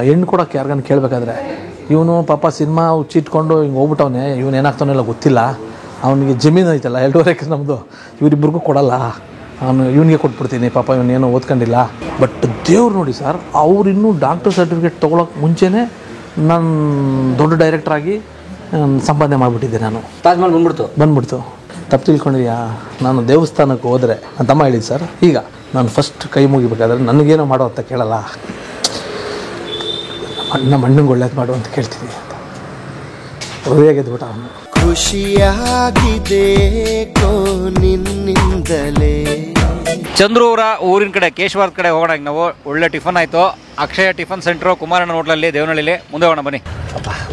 ಹೆಣ್ಣು ಕೊಡೋಕ್ಕೆ ಯಾರಿಗಾನ ಕೇಳಬೇಕಾದ್ರೆ ಇವನು ಪಾಪ ಸಿನಿಮಾ ಹುಚ್ಚಿಟ್ಕೊಂಡು ಹಿಂಗೆ ಹೋಗ್ಬಿಟ್ಟವನೇ, ಇವನು ಏನಾಗ್ತಾನೆಲ್ಲ ಗೊತ್ತಿಲ್ಲ, ಅವನಿಗೆ ಜಮೀನು ಐತಲ್ಲ 2.5 ಎಕರೆ ನಮ್ಮದು, ಇವರಿಬ್ಬರಿಗೂ ಕೊಡಲ್ಲ, ಅವನು ಇವನಿಗೆ ಕೊಟ್ಬಿಡ್ತೀನಿ, ಪಾಪ ಇವನೇನೋ ಓದ್ಕೊಂಡಿಲ್ಲ. ಬಟ್ ದೇವ್ರು ನೋಡಿ ಸರ್, ಅವ್ರು ಇನ್ನೂ ಡಾಕ್ಟರ್ ಸರ್ಟಿಫಿಕೇಟ್ ತೊಗೊಳಕ್ಕೆ ಮುಂಚೆನೇ ನಾನು ದೊಡ್ಡ ಡೈರೆಕ್ಟ್ರಾಗಿ ಸಂಪಾದನೆ ಮಾಡಿಬಿಟ್ಟಿದ್ದೆ. ನಾನು ತಾಜ್ ಮಹಲ್ ಬಂದ್ಬಿಡ್ತು. ತಪ್ಪು ತಿಳ್ಕೊಂಡಿದ್ಯಾ, ನಾನು ದೇವಸ್ಥಾನಕ್ಕೆ ಹೋದರೆ ನನ್ನ ತಮ್ಮ ಹೇಳಿದ್ದು ಸರ್, ಈಗ ನಾನು ಫಸ್ಟ್ ಕೈ ಮುಗಿಬೇಕಾದ್ರೆ ನನಗೇನೋ ಮಾಡೋ ಅಂತ ಕೇಳಲ್ಲ, ನಮ್ಮ ಅಣ್ಣಂಗೆ ಒಳ್ಳೇದು ಮಾಡು ಅಂತ ಕೇಳ್ತೀನಿ ಅಂತ ಹೃದಯಗೆದ್ಬಿಟ್ಟ ಅವನು. ಖುಷಿಯಾಗಿದೆ ನಿನ್ನಿಂದಲೇ. ಚಂದ್ರು ಅವರ ಊರಿನ ಕಡೆ ಕೇಶವಾರದ ಕಡೆ ಹೋಗೋಣ. ನಾವು ಒಳ್ಳೆ ಟಿಫನ್ ಆಯಿತು. ಅಕ್ಷಯ ಟಿಫನ್ ಸೆಂಟ್ರು, ಕುಮಾರಣ್ಣ ಹೋಟ್ಲಲ್ಲಿ, ದೇವನಹಳ್ಳಿಲಿ. ಮುಂದೆ ಹೋಗೋಣ ಬನ್ನಿ.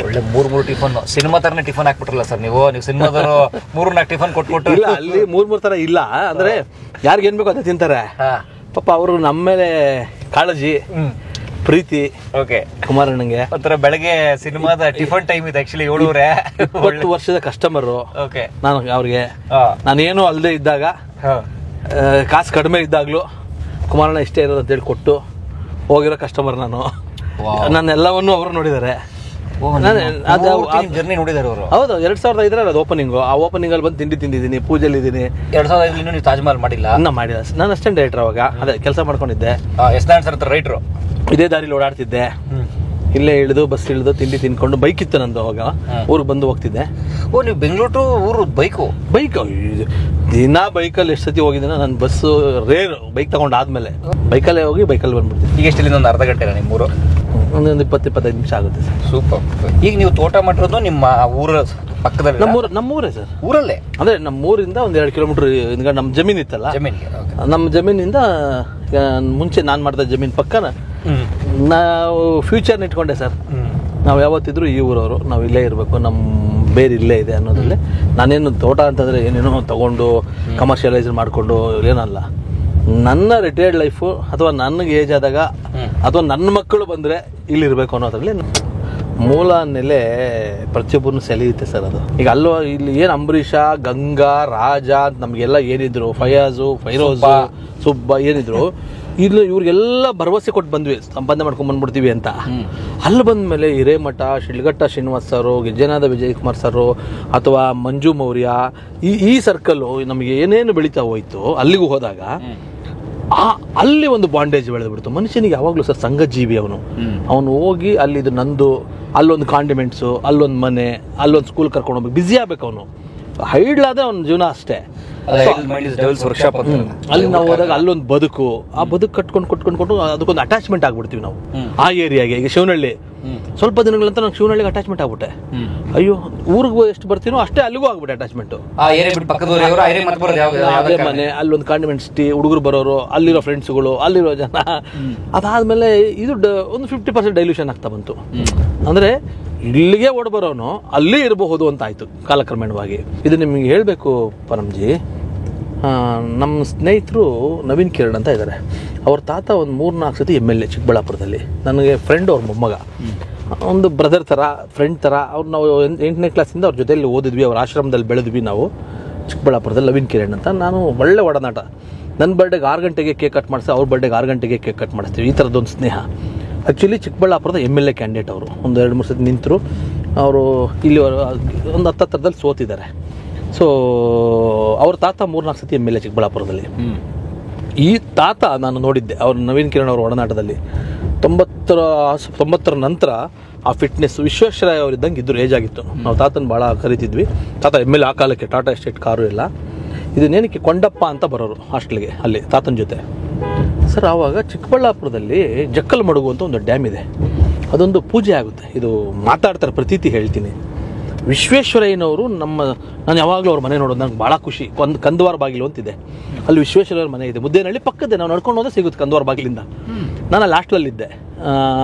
ಒಳ್ಳೆ 3 ಟಿಫನ್, ಸಿನಿಮಾ ಥರನೇ ಟಿಫನ್ ಹಾಕ್ಬಿಟ್ರಲ್ಲ ಸರ್ ನೀವು ಸಿನಿಮಾದವರು 3-4 ಟಿಫನ್ ಕೊಟ್ಬಿಟ್ಟು. ಇಲ್ಲ, ಅಲ್ಲಿ 3 ಥರ ಇಲ್ಲ, ಅಂದರೆ ಯಾರಿಗೇನು ಬೇಕೋ ಅದೇ ತಿಂತಾರೆ ಪಾಪ. ಅವರು ನಮ್ಮ ಮೇಲೆ ಕಾಳಜಿ, ಪ್ರೀತಿ. ಓಕೆ, ಕುಮಾರಣ್ಣಂಗೆ ಒಂಥರ ಬೆಳಗ್ಗೆ ಸಿನಿಮಾದ ಟಿಫನ್ ಟೈಮ್ ಇದೆ ಆಕ್ಚುಲಿ. 7 ವರ್ಷದ ಕಸ್ಟಮರು. ಓಕೆ, ನಾನು ಅವ್ರಿಗೆ ನಾನೇನು ಅಲ್ಲದೆ ಇದ್ದಾಗ, ಕಾಸು ಕಡಿಮೆ ಇದ್ದಾಗಲೂ ಕುಮಾರಣ್ಣ ಇಷ್ಟೇ ಇರೋದು ಅಂತೇಳಿ ಕೊಟ್ಟು ಹೋಗಿರೋ ಕಸ್ಟಮರ್ ನಾನು. ನಾನೆಲ್ಲವನ್ನೂ ಅವರು ನೋಡಿದ್ದಾರೆ, ಜರ್ನಿ ನೋಡಿದ್ದಾರೆ ಅವರು. ಹೌದು, 2005 ಅದು ಓಪನಿಂಗು. ಆ ಓಪನಿಂಗಲ್ಲಿ ಬಂದು ತಿಂಡಿ ತಿಂದಿದ್ದೀನಿ, ಪೂಜೆಯಲ್ಲಿ ಇದ್ದೀನಿ. 2005 ನೀವು ತಾಜ್ ಮಹಲ್ ಮಾಡಿಲ್ಲ? ಇನ್ನೂ ಮಾಡಿಲ್ಲ. ನಾನು ಅಷ್ಟೇ ಡೈರೆಕ್ಟರ್ ಅವಾಗ, ಅದೇ ಕೆಲಸ ಮಾಡ್ಕೊಂಡಿದ್ದೆ. ಸರ್ ರೈಟ್ರು ಇದೇ ದಾರಿಲಿ ಓಡಾಡ್ತಿದ್ದೆ, ಇಲ್ಲೇ ಇಳಿದು ಬಸ್ ಇಳಿದು ತಿಂಡಿ ತಿನ್ಕೊಂಡು. ಬೈಕ್ ಇತ್ತು ನಂದು ಅವಾಗ, ಊರಿಗೆ ಬಂದು ಹೋಗ್ತಿದ್ದೆ. ಓ, ನೀವು ಬೆಂಗಳೂರು ಟು ಊರು ಬೈಕ್ ದಿನ ಬೈಕಲ್ಲಿ ಎಷ್ಟು ಸತಿ ಹೋಗಿದ್ದೀನ ನಾನು. ಬಸ್ಸು ರೇರು, ಬೈಕ್ ತಗೊಂಡಾದ್ಮೇಲೆ ಬೈಕಲ್ಲೇ ಹೋಗಿ ಬೈಕಲ್ಲಿ ಬಂದ್ಬಿಡ್ತೀನಿ. ಈಗ ಎಷ್ಟಿಲ್ಲ, ಒಂದು ಅರ್ಧ ಗಂಟೆ ನಿಮ್ಮೂರು? ಒಂದು 20-25 ನಿಮಿಷ ಆಗುತ್ತೆ ಸರ್. ಸೂಪರ್. ಈಗ ನೀವು ತೋಟ ಮಾಡಿರೋದು ನಿಮ್ಮ ಊರ ಪಕ್ಕದಲ್ಲಿ? ನಮ್ಮೂರೇ ಸರ್, ಊರಲ್ಲೇ. ಅಂದರೆ ನಮ್ಮೂರಿಂದ ಒಂದು 2 ಕಿಲೋಮೀಟರ್ ಹಿಂದ್ಗಡೆ ನಮ್ಮ ಜಮೀನು ಇತ್ತಲ್ಲ, ನಮ್ಮ ಜಮೀನಿಂದ ಮುಂಚೆ ನಾನು ಮಾಡಿದ ಜಮೀನು ಪಕ್ಕನ ನಾವು ಫ್ಯೂಚರ್ನ ಇಟ್ಕೊಂಡೆ ಸರ್. ನಾವು ಯಾವತ್ತಿದ್ರು ಈ ಊರವರು, ನಾವು ಇಲ್ಲೇ ಇರಬೇಕು, ನಮ್ಮ ಬೇರೆ ಇಲ್ಲೇ ಇದೆ ಅನ್ನೋದ್ರಲ್ಲೇ. ನಾನೇನು ತೋಟ ಅಂತಂದರೆ ಏನೇನೋ ತೊಗೊಂಡು ಕಮರ್ಷಿಯಲೈಸ್ ಮಾಡಿಕೊಂಡು ಏನಲ್ಲ. ನನ್ನ ರಿಟೈರ್ಡ್ ಲೈಫು ಅಥವಾ ನನಗೆ ಏಜ್ ಆದಾಗ ಅಥವಾ ನನ್ನ ಮಕ್ಕಳು ಬಂದರೆ ಇಲ್ಲಿರಬೇಕು ಅನ್ನೋದ್ರಲ್ಲಿ ಮೂಲ ನೆಲೆ ಪ್ರತಿಯೊಬ್ಬರನ್ನು ಸೆಳೆಯುತ್ತೆ ಸರ್. ಅದು ಈಗ ಅಲ್ಲೋ ಇಲ್ಲಿ ಏನು ಅಂಬರೀಷ, ಗಂಗಾ, ರಾಜ ನಮಗೆಲ್ಲ ಏನಿದ್ರು, ಫಯಾಜು, ಫೈರೋಜು, ಸುಬ್ಬ ಏನಿದ್ರು, ಇಲ್ಲಿ ಇವ್ರಿಗೆಲ್ಲ ಭರವಸೆ ಕೊಟ್ಟು ಬಂದ್ವಿ ಸಂಪಾದನೆ ಮಾಡ್ಕೊಂಡು ಬಂದ್ಬಿಡ್ತೀವಿ ಅಂತ. ಅಲ್ಲಿ ಬಂದಮೇಲೆ ಹಿರೇಮಠ, ಶಿಡ್ಲಘಟ್ಟ ಶ್ರೀನಿವಾಸ್ ಸರು, ಗೆಜ್ಜೆನಾದ ವಿಜಯ್ ಕುಮಾರ್ ಸರು ಅಥವಾ ಮಂಜು ಮೌರ್ಯ, ಈ ಸರ್ಕಲ್ಲು ನಮಗೆ ಏನೇನು ಬೆಳೀತಾ ಹೋಯ್ತು. ಅಲ್ಲಿಗೂ ಹೋದಾಗ ಅಲ್ಲಿ ಒಂದು ಬಾಂಡೇಜ್ ಬೆಳೆದ್ಬಿಡ್ತು ಮನುಷ್ಯನಿಗೆ. ಯಾವಾಗಲೂ ಸರ್ ಸಂಘಜೀವಿ ಅವನು ಹೋಗಿ ಅಲ್ಲಿ ಇದು ನಂದು, ಅಲ್ಲೊಂದು ಕಾಂಡಿಮೆಂಟ್ಸು, ಅಲ್ಲೊಂದು ಮನೆ, ಅಲ್ಲೊಂದು ಸ್ಕೂಲ್ ಕರ್ಕೊಂಡು ಹೋಗ್ಬೇಕು, ಬ್ಯುಸಿ ಆಗ್ಬೇಕು ಅವನು. ಹೈಡ್ಲಾದ್ರೆ ಅವನ ಜೀವನ ಅಷ್ಟೇ. ಅಲ್ಲಿ ನಾವು ಹೋದಾಗ ಅಲ್ಲೊಂದು ಬದುಕು, ಆ ಬದುಕು ಕಟ್ಕೊಂಡು ಅದಕ್ಕೊಂದು ಅಟ್ಯಾಚ್ಮೆಂಟ್ ಆಗ್ಬಿಡ್ತೀವಿ ನಾವು ಆ ಏರಿಯಾಗೆ. ಈಗ ಶಿವನಹಳ್ಳಿ ಸ್ವಲ್ಪ ದಿನಗಳಂತ ನಾನು ಶಿವನಹಳ್ಳಿಗೆ ಅಟ್ಯಾಚ್ಮೆಂಟ್ ಆಗ್ಬಿಟ್ಟೆ. ಅಯ್ಯೋ, ಊರಿಗೂ ಎಷ್ಟು ಬರ್ತೀನೋ ಅಷ್ಟೇ ಅಲ್ಲಿಗೂ ಆಗ್ಬಿಟ್ಟೆ ಅಟ್ಯಾಚ್ಮೆಂಟ್. ಅದೇ ಮನೆ, ಅಲ್ಲೊಂದು ಕಾಂಡಿಮೆಂಟ್ ಸಿಟಿ, ಹುಡುಗರು ಬರೋರು, ಅಲ್ಲಿರೋ ಫ್ರೆಂಡ್ಸ್ಗಳು, ಅಲ್ಲಿರೋ ಜನ. ಅದಾದ್ಮೇಲೆ ಇದು ಒಂದು 50% ಡೈಲ್ಯೂಷನ್ ಆಗ್ತಾ ಬಂತು. ಅಂದ್ರೆ ಇಲ್ಲಿಗೆ ಓಡಬರೋನು ಅಲ್ಲಿ ಇರಬಹುದು ಅಂತ ಆಯ್ತು ಕಾಲಕ್ರಮೇಣವಾಗಿ. ಇದು ನಿಮಗೆ ಹೇಳಬೇಕು ಪರಮ್ಜಿ, ನಮ್ಮ ಸ್ನೇಹಿತರು ನವೀನ್ ಕಿರಣ್ ಅಂತ ಇದ್ದಾರೆ. ಅವ್ರ ತಾತ ಒಂದು 3-4 ಸತಿ MLA ಚಿಕ್ಕಬಳ್ಳಾಪುರದಲ್ಲಿ. ನನಗೆ ಫ್ರೆಂಡ್, ಅವ್ರ ಮೊಮ್ಮಗ, ಒಂದು ಬ್ರದರ್ ಥರ, ಫ್ರೆಂಡ್ ಥರ. ಅವ್ರು ನಾವು 8ನೇ ಕ್ಲಾಸಿಂದ ಅವ್ರ ಜೊತೆಯಲ್ಲಿ ಓದಿದ್ವಿ, ಅವ್ರ ಆಶ್ರಮದಲ್ಲಿ ಬೆಳೆದ್ವಿ ನಾವು ಚಿಕ್ಕಬಳ್ಳಾಪುರದಲ್ಲಿ. ನವೀನ್ ಕಿರಣ್ ಅಂತ. ನಾನು ಒಳ್ಳೆ ಒಡನಾಟ. ನನ್ನ ಬರ್ಡೇಗೆ 6 ಗಂಟೆಗೆ ಕೇಕ್ ಕಟ್ ಮಾಡಿಸಿ, ಅವ್ರ ಬರ್ಡೇಗೆ 6 ಗಂಟೆಗೆ ಕೇಕ್ ಕಟ್ ಮಾಡಿಸ್ತೀವಿ. ಈ ಥರದ್ದೊಂದು ಸ್ನೇಹ. ಆ್ಯಕ್ಚುಲಿ ಚಿಕ್ಕಬಳ್ಳಾಪುರದ MLA ಕ್ಯಾಂಡಿಡೇಟ್ ಅವರು. ಒಂದು 2-3 ಸತಿ ನಿಂತರು ಅವರು. ಇಲ್ಲಿ ಒಂದು 10 ಸೋತಿದ್ದಾರೆ. ಸೊ ಅವ್ರ ತಾತ 3-4 ಸತಿ MLA ಚಿಕ್ಕಬಳ್ಳಾಪುರದಲ್ಲಿ. ಈ ತಾತ ನಾನು ನೋಡಿದ್ದೆ ಅವ್ರು ನವೀನ್ ಕಿರಣ್ ಅವ್ರ ಒಡನಾಟದಲ್ಲಿ. 90ರ ನಂತರ ಆ ಫಿಟ್ನೆಸ್ ವಿಶ್ವೇಶ್ವರಯ್ಯ ಅವರಿದ್ದಂಗೆ ಇದ್ರು, ಏಜ್ ಆಗಿತ್ತು. ನಾವು ತಾತನ ಭಾಳ ಕರಿತಿದ್ವಿ. ತಾತ MLA ಆ ಕಾಲಕ್ಕೆ, ಟಾಟಾ ಎಸ್ಟೇಟ್ ಕಾರು ಎಲ್ಲ. ಇದನ್ನೇನಕ್ಕೆ ಕೊಂಡಪ್ಪ ಅಂತ ಬರೋರು ಹಾಸ್ಟೆಲ್ಗೆ ಅಲ್ಲಿ ತಾತನ ಜೊತೆ. ಸರ್ ಆವಾಗ ಚಿಕ್ಕಬಳ್ಳಾಪುರದಲ್ಲಿ ಜಕ್ಕಲ್ ಮಡುಗು ಅಂತ ಒಂದು ಡ್ಯಾಮ್ ಇದೆ, ಅದೊಂದು ಪೂಜೆ ಆಗುತ್ತೆ. ಇದು ಮಾತಾಡ್ತಾರೆ, ಪ್ರತೀತಿ ಹೇಳ್ತೀನಿ. ವಿಶ್ವೇಶ್ವರಯ್ಯನವರು ನಾನು ಯಾವಾಗಲೂ ಅವ್ರ ಮನೆ ನೋಡೋದು ನನಗೆ ಭಾಳ ಖುಷಿ. ಕಂದವಾರ ಬಾಗಿಲು ಅಂತಿದೆ, ಅಲ್ಲಿ ವಿಶ್ವೇಶ್ವರಯ್ಯವ್ರ ಮನೆ ಇದೆ. ಮುದ್ದೇನಹಳ್ಳಿ ಪಕ್ಕದೇ, ನಾವು ನಡ್ಕೊಂಡು ಹೋದ್ರೆ ಸಿಗುತ್ತೆ ಕಂದವಾರ ಬಾಗಿಲಿಂದ. ನಾನು ಅಲ್ಲಿ ಹಾಸ್ಟೆಲಲ್ಲಿದ್ದೆ,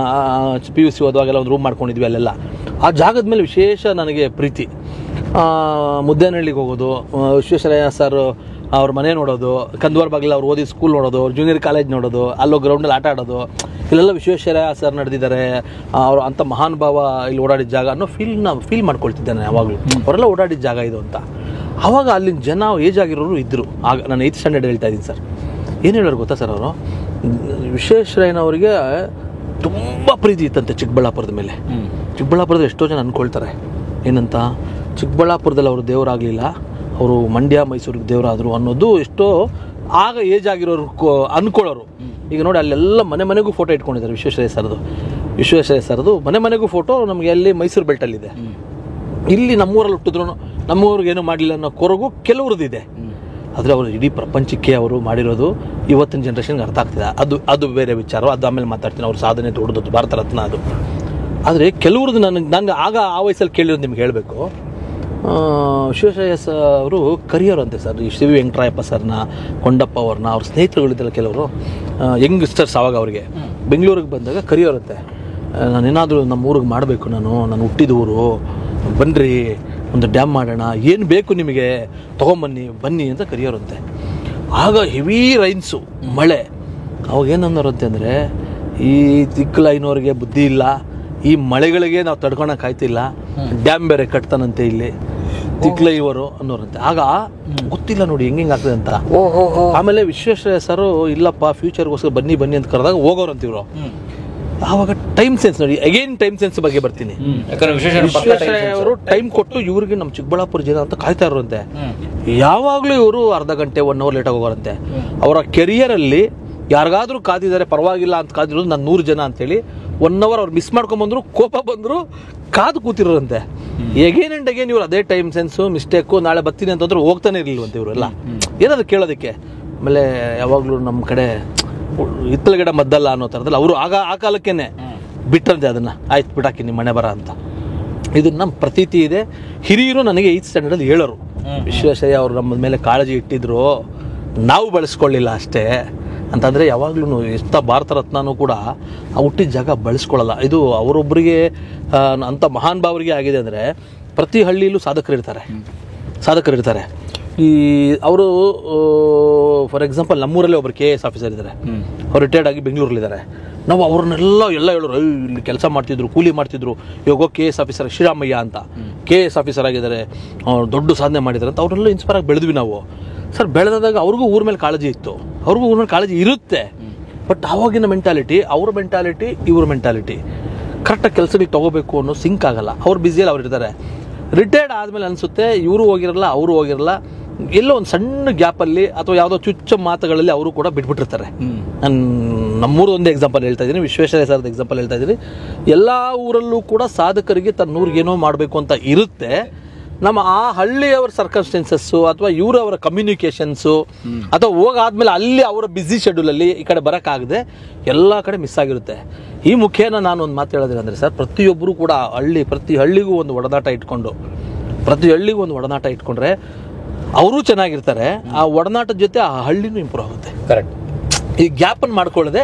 PUC ಓದುವಾಗೆಲ್ಲ ಒಂದು ರೂಮ್ ಮಾಡ್ಕೊಂಡಿದ್ವಿ ಅಲ್ಲೆಲ್ಲ. ಆ ಜಾಗದ ಮೇಲೆ ವಿಶೇಷ ನನಗೆ ಪ್ರೀತಿ. ಮುದ್ದೇನಹಳ್ಳಿಗೆ ಹೋಗೋದು, ವಿಶ್ವೇಶ್ವರಯ್ಯ ಸರ್ ಅವ್ರ ಮನೆ ನೋಡೋದು, ಕಂದವಾರ ಬಾಗಿಲು ಅವ್ರು ಓದಿ ಸ್ಕೂಲ್ ನೋಡೋದು, ಜೂನಿಯರ್ ಕಾಲೇಜ್ ನೋಡೋದು, ಅಲ್ಲೋ ಗ್ರೌಂಡಲ್ಲಿ ಆಟ ಆಡೋದು. ಇಲ್ಲೆಲ್ಲ ವಿಶ್ವೇಶ್ವರಯ್ಯ ಸರ್ ನಡೆದಿದ್ದಾರೆ, ಅವರು ಅಂಥ ಮಹಾನ್ ಭಾವ ಇಲ್ಲಿ ಓಡಾಡಿದ ಜಾಗ ಅನ್ನೋ ಫೀಲ್ ಮಾಡ್ಕೊಳ್ತಿದ್ದೆ ನಾನು ಯಾವಾಗಲೂ. ಅವರೆಲ್ಲ ಓಡಾಡಿದ ಜಾಗ ಇದು ಅಂತ. ಆವಾಗ ಅಲ್ಲಿನ ಜನ ಏಜ್ ಆಗಿರೋರು ಇದ್ದರು. ಆಗ ನಾನು 8th ಸ್ಟ್ಯಾಂಡರ್ಡ್ ಹೇಳ್ತಾ ಇದ್ದೀನಿ ಸರ್. ಏನು ಹೇಳೋರು ಗೊತ್ತಾ ಸರ್, ಅವರು ವಿಶ್ವೇಶ್ವರಯ್ಯನವರಿಗೆ ತುಂಬ ಪ್ರೀತಿ ಇತ್ತಂತೆ ಚಿಕ್ಕಬಳ್ಳಾಪುರದ ಮೇಲೆ. ಚಿಕ್ಕಬಳ್ಳಾಪುರದಲ್ಲಿ ಎಷ್ಟೋ ಜನ ಅಂದ್ಕೊಳ್ತಾರೆ ಏನಂತ, ಚಿಕ್ಕಬಳ್ಳಾಪುರದಲ್ಲಿ ಅವರು ದೇವರಾಗಲಿಲ್ಲ, ಅವರು ಮಂಡ್ಯ ಮೈಸೂರಿಗೆ ದೇವರಾದರು ಅನ್ನೋದು ಎಷ್ಟೋ ಆಗ ಏಜ್ ಆಗಿರೋರು ಅಂದ್ಕೊಳ್ಳೋರು. ಈಗ ನೋಡಿ ಅಲ್ಲೆಲ್ಲ ಮನೆ ಮನೆಗೂ ಫೋಟೋ ಇಟ್ಕೊಂಡಿದ್ದಾರೆ ವಿಶ್ವೇಶ್ವರಯ್ಯ ಸರ್ದು ಮನೆ ಮನೆಗೂ ಫೋಟೋ ನಮಗೆ ಅಲ್ಲಿ ಮೈಸೂರು ಬೆಲ್ಟಲ್ಲಿದೆ. ಇಲ್ಲಿ ನಮ್ಮೂರಲ್ಲಿ ಹುಟ್ಟಿದ್ರು ನಮ್ಮೂರಿಗೆ ಏನೂ ಮಾಡಲಿಲ್ಲ ಅನ್ನೋ ಕೊರಗು ಕೆಲವ್ರದ್ದಿದೆ. ಆದರೆ ಅವರು ಇಡೀ ಪ್ರಪಂಚಕ್ಕೆ ಅವರು ಮಾಡಿರೋದು ಇವತ್ತಿನ ಜನ್ರೇಷನ್ಗೆ ಅರ್ಥ ಆಗ್ತಿದೆ. ಅದು ಬೇರೆ ವಿಚಾರ, ಅದು ಆಮೇಲೆ ಮಾತಾಡ್ತೀನಿ. ಅವ್ರ ಸಾಧನೆ ದೊಡ್ಡದು, ಭಾರತ ರತ್ನ ಅದು. ಆದರೆ ಕೆಲವ್ರದ್ದು ನನಗೆ ಆಗ ಆ ವಯಸ್ಸಲ್ಲಿ ಕೇಳಿರೋದು ನಿಮ್ಗೆ ಹೇಳಬೇಕು. ವಿಶ್ವೇಶ್ವರಯ್ಯ ಅವರು ಕರಿಯರ್ ಅಂತೆ ಸರ್, ಈ ಸಿ ವಿ ವೆಂಕಟರಾಯಪ್ಪ ಸರ್ನ, ಕೊಂಡಪ್ಪ ಅವ್ರನ್ನ, ಅವ್ರ ಸ್ನೇಹಿತರುಗಳಿದ್ದಲ್ಲ ಕೆಲವರು ಯಂಗ್ಸ್ಟರ್ಸ್. ಆವಾಗ ಅವ್ರಿಗೆ ಬೆಂಗಳೂರಿಗೆ ಬಂದಾಗ ಕರಿಯೋರಂತೆ, ನಾನೇನಾದರೂ ನಮ್ಮ ಊರಿಗೆ ಮಾಡಬೇಕು, ನಾನು ಹುಟ್ಟಿದ ಊರು, ಬನ್ನಿರಿ ಒಂದು ಡ್ಯಾಮ್ ಮಾಡೋಣ, ಏನು ಬೇಕು ನಿಮಗೆ ಬನ್ನಿ ಅಂತ ಕರಿಯೋರಂತೆ. ಆಗ ಹೆವಿ ರೈನ್ಸು, ಮಳೆ. ಅವಾಗ ಏನನ್ನೋರಂತೆ ಅಂದರೆ, ಈ ತಿಕ್ಕಲೈನವ್ರಿಗೆ ಬುದ್ಧಿ ಇಲ್ಲ, ಈ ಮಳೆಗಳಿಗೆ ನಾವು ತಡ್ಕೊಳಕ್ಕಾಯ್ತಿಲ್ಲ, ಡ್ಯಾಮ್ ಬೇರೆ ಕಟ್ತಾನಂತೆ ಇಲ್ಲಿ ತಿಕ್ಲೈವರು ಅನ್ನೋರಂತೆ. ಆಗ ಗೊತ್ತಿಲ್ಲ ನೋಡಿ ಹೆಂಗೆ ಆಗ್ತದೆ ಅಂತ. ಆಮೇಲೆ ವಿಶ್ವೇಶ್ವರಯ್ಯ ಸರ್ ಇಲ್ಲಪ್ಪ ಫ್ಯೂಚರ್ಗೋಸ್ಕರ ಬನ್ನಿ ಅಂತ ಕರೆದಾಗ ಹೋಗೋರಂತ ಇವರು. ಆವಾಗ ಟೈಮ್ ಸೆನ್ಸ್ ನೋಡಿ, ಅಗೇನ್ ಟೈಮ್ ಸೆನ್ಸ್ ಬಗ್ಗೆ ಬರ್ತೀನಿ. ವಿಶ್ವೇಶ್ವರಯ್ಯ ಅವರು ಟೈಮ್ ಕೊಟ್ಟು ಇವ್ರಿಗೆ ನಮ್ಮ ಚಿಕ್ಕಬಳ್ಳಾಪುರ ಜನ ಅಂತ ಕಾಯ್ತಾ ಇರೋರಂತೆ. ಯಾವಾಗಲೂ ಇವರು ಅರ್ಧ ಗಂಟೆ 1 hour ಲೇಟಾಗಿ ಹೋಗೋರಂತೆ. ಅವರ ಕೆರಿಯರಲ್ಲಿ ಯಾರಿಗಾದ್ರೂ ಕಾದಿದ್ದಾರೆ ಪರವಾಗಿಲ್ಲ ಅಂತ ಕಾದಿರೋದು ನಾನು 100 ಜನ ಅಂತೇಳಿ 1 hour ಅವ್ರು ಮಿಸ್ ಮಾಡ್ಕೊಂಡ್ಬಂದ್ರು, ಕೋಪ ಬಂದರು, ಕಾದು ಕೂತಿರೋರಂತೆ. ಎಗೇನ್ ಅಂಡ್ ಅಗೇನ್ ಇವ್ರು ಅದೇ ಟೈಮ್ ಸೆನ್ಸು, ಮಿಸ್ಟೇಕು, ನಾಳೆ ಬರ್ತೀನಿ ಅಂತಂದ್ರೆ ಹೋಗ್ತಾನೆ ಇರಲಿಲ್ವಂತೆ ಇವರೆಲ್ಲ ಏನಾದ್ರು ಕೇಳೋದಕ್ಕೆ. ಆಮೇಲೆ ಯಾವಾಗಲೂ ನಮ್ಮ ಕಡೆ ಹಿತ್ತಲ ಗಿಡ ಮದ್ದಲ್ಲ ಅನ್ನೋ ಥರದಲ್ಲಿ ಅವರು ಆ ಕಾಲಕ್ಕೇನೆ ಬಿಟ್ಟರಂತೆ ಅದನ್ನು, ಆಯ್ತು ಬಿಟ್ಟಾಕಿ ನಿಮ್ಮ ಮನೆ ಬರ ಅಂತ. ಇದು ನಮ್ಮ ಪ್ರತೀತಿ ಇದೆ. ಹಿರಿಯರು ನನಗೆ 8th ಸ್ಟ್ಯಾಂಡರ್ಡಲ್ಲಿ ಹೇಳೋರು, ವಿಶ್ವೇಶ್ವರಯ್ಯ ಅವರು ನಮ್ಮ ಮೇಲೆ ಕಾಳಜಿ ಇಟ್ಟಿದ್ರು, ನಾವು ಬಳಸ್ಕೊಳ್ಳಿಲ್ಲ ಅಷ್ಟೇ ಅಂತಂದರೆ. ಯಾವಾಗ್ಲೂ ಎಷ್ಟ ಭಾರತ ರತ್ನನೂ ಕೂಡ ಆ ಹುಟ್ಟಿದ ಜಾಗ ಬಳಸ್ಕೊಳ್ಳಲ್ಲ. ಇದು ಅವರೊಬ್ಬರಿಗೆ ಅಂಥ ಮಹಾನ್ ಭಾವರಿಗೆ ಆಗಿದೆ. ಅಂದರೆ ಪ್ರತಿ ಹಳ್ಳಿಯಲ್ಲೂ ಸಾಧಕರಿರ್ತಾರೆ. ಈ ಅವರು ಫಾರ್ ಎಕ್ಸಾಂಪಲ್ ನಮ್ಮೂರಲ್ಲಿ ಒಬ್ಬರು KS ಆಫೀಸರ್ ಇದ್ದಾರೆ, ಅವ್ರು ರಿಟೈರ್ಡ್ ಆಗಿ ಬೆಂಗಳೂರಲ್ಲಿದ್ದಾರೆ. ನಾವು ಅವ್ರನ್ನೆಲ್ಲ ಹೇಳೋರು, ಇಲ್ಲಿ ಕೆಲಸ ಮಾಡ್ತಿದ್ರು, ಕೂಲಿ ಮಾಡ್ತಿದ್ರು, ಇವಾಗ KS ಆಫೀಸರ್ ಶ್ರೀರಾಮಯ್ಯ ಅಂತ KS ಆಫೀಸರ್ ಆಗಿದ್ದಾರೆ, ಅವ್ರು ದೊಡ್ಡ ಸಾಧನೆ ಮಾಡಿದ್ದಾರೆ ಅಂತ ಅವ್ರನ್ನೆಲ್ಲ ಇನ್ಸ್ಪೈರ್ ಆಗಿ ಬೆಳೆದ್ವಿ ನಾವು. ಸರ್ ಬೆಳೆದಾಗ ಅವ್ರಿಗೂ ಊರ ಮೇಲೆ ಕಾಳಜಿ ಇತ್ತು, ಅವ್ರಿಗೂ ಊರ ಮೇಲೆ ಕಾಳಜಿ ಇರುತ್ತೆ. ಬಟ್ ಆವಾಗಿನ ಮೆಂಟಾಲಿಟಿ, ಅವ್ರ ಮೆಂಟಾಲಿಟಿ, ಇವ್ರ ಮೆಂಟಾಲಿಟಿ ಕರೆಕ್ಟಾಗಿ ಕೆಲಸಗಳಿಗೆ ತೊಗೋಬೇಕು ಅನ್ನೋ ಸಿಂಕ್ ಆಗಲ್ಲ. ಅವ್ರು ಬ್ಯುಸಿಯಲ್ಲಿ ಅವ್ರು ಇರ್ತಾರೆ. ರಿಟೈರ್ಡ್ ಆದಮೇಲೆ ಅನಿಸುತ್ತೆ ಇವರು ಹೋಗಿರಲ್ಲ, ಅವರು ಹೋಗಿರಲ್ಲ, ಎಲ್ಲೋ ಒಂದು ಸಣ್ಣ ಗ್ಯಾಪಲ್ಲಿ ಅಥವಾ ಯಾವುದೋ ಚುಚ್ಚ ಮಾತುಗಳಲ್ಲಿ ಅವರು ಕೂಡ ಬಿಟ್ಬಿಟ್ಟಿರ್ತಾರೆ. ನಾನು ನಮ್ಮೂರು ಒಂದು ಎಕ್ಸಾಂಪಲ್ ಹೇಳ್ತಾ ಇದ್ದೀನಿ, ವಿಶ್ವೇಶ್ವರಯ್ಯ ಸರ್ದ ಎಕ್ಸಾಂಪಲ್ ಹೇಳ್ತಾ ಇದ್ದೀನಿ. ಎಲ್ಲ ಊರಲ್ಲೂ ಕೂಡ ಸಾಧಕರಿಗೆ ತನ್ನ ಊರಿಗೆ ಏನೋ ಮಾಡಬೇಕು ಅಂತ ಇರುತ್ತೆ. ನಮ್ಮ ಆ ಹಳ್ಳಿಯವರ ಸರ್ಕಮ್ಸ್ಟೆನ್ಸಸ್ಸು ಅಥವಾ ಇವರವರ ಕಮ್ಯುನಿಕೇಷನ್ಸು ಅಥವಾ ಹೋಗಾದ್ಮೇಲೆ ಅಲ್ಲಿ ಅವರ ಬ್ಯುಸಿ ಶೆಡ್ಯೂಲಲ್ಲಿ ಈ ಕಡೆ ಬರೋಕ್ಕಾಗದೆ ಎಲ್ಲ ಕಡೆ ಮಿಸ್ ಆಗಿರುತ್ತೆ. ಈ ಮುಖೇನ ನಾನು ಒಂದು ಮಾತು ಹೇಳೋದೇನೆಂದರೆ ಸರ್, ಪ್ರತಿಯೊಬ್ಬರು ಕೂಡ ಪ್ರತಿ ಹಳ್ಳಿಗೂ ಒಂದು ಒಡನಾಟ ಇಟ್ಕೊಂಡ್ರೆ ಅವರು ಚೆನ್ನಾಗಿರ್ತಾರೆ. ಆ ಒಡನಾಟದ ಜೊತೆ ಆ ಹಳ್ಳಿನೂ ಇಂಪ್ರೂವ್ ಆಗುತ್ತೆ. ಕರೆಕ್ಟ್. ಈ ಗ್ಯಾಪನ್ನು ಮಾಡ್ಕೊಳ್ಳದೆ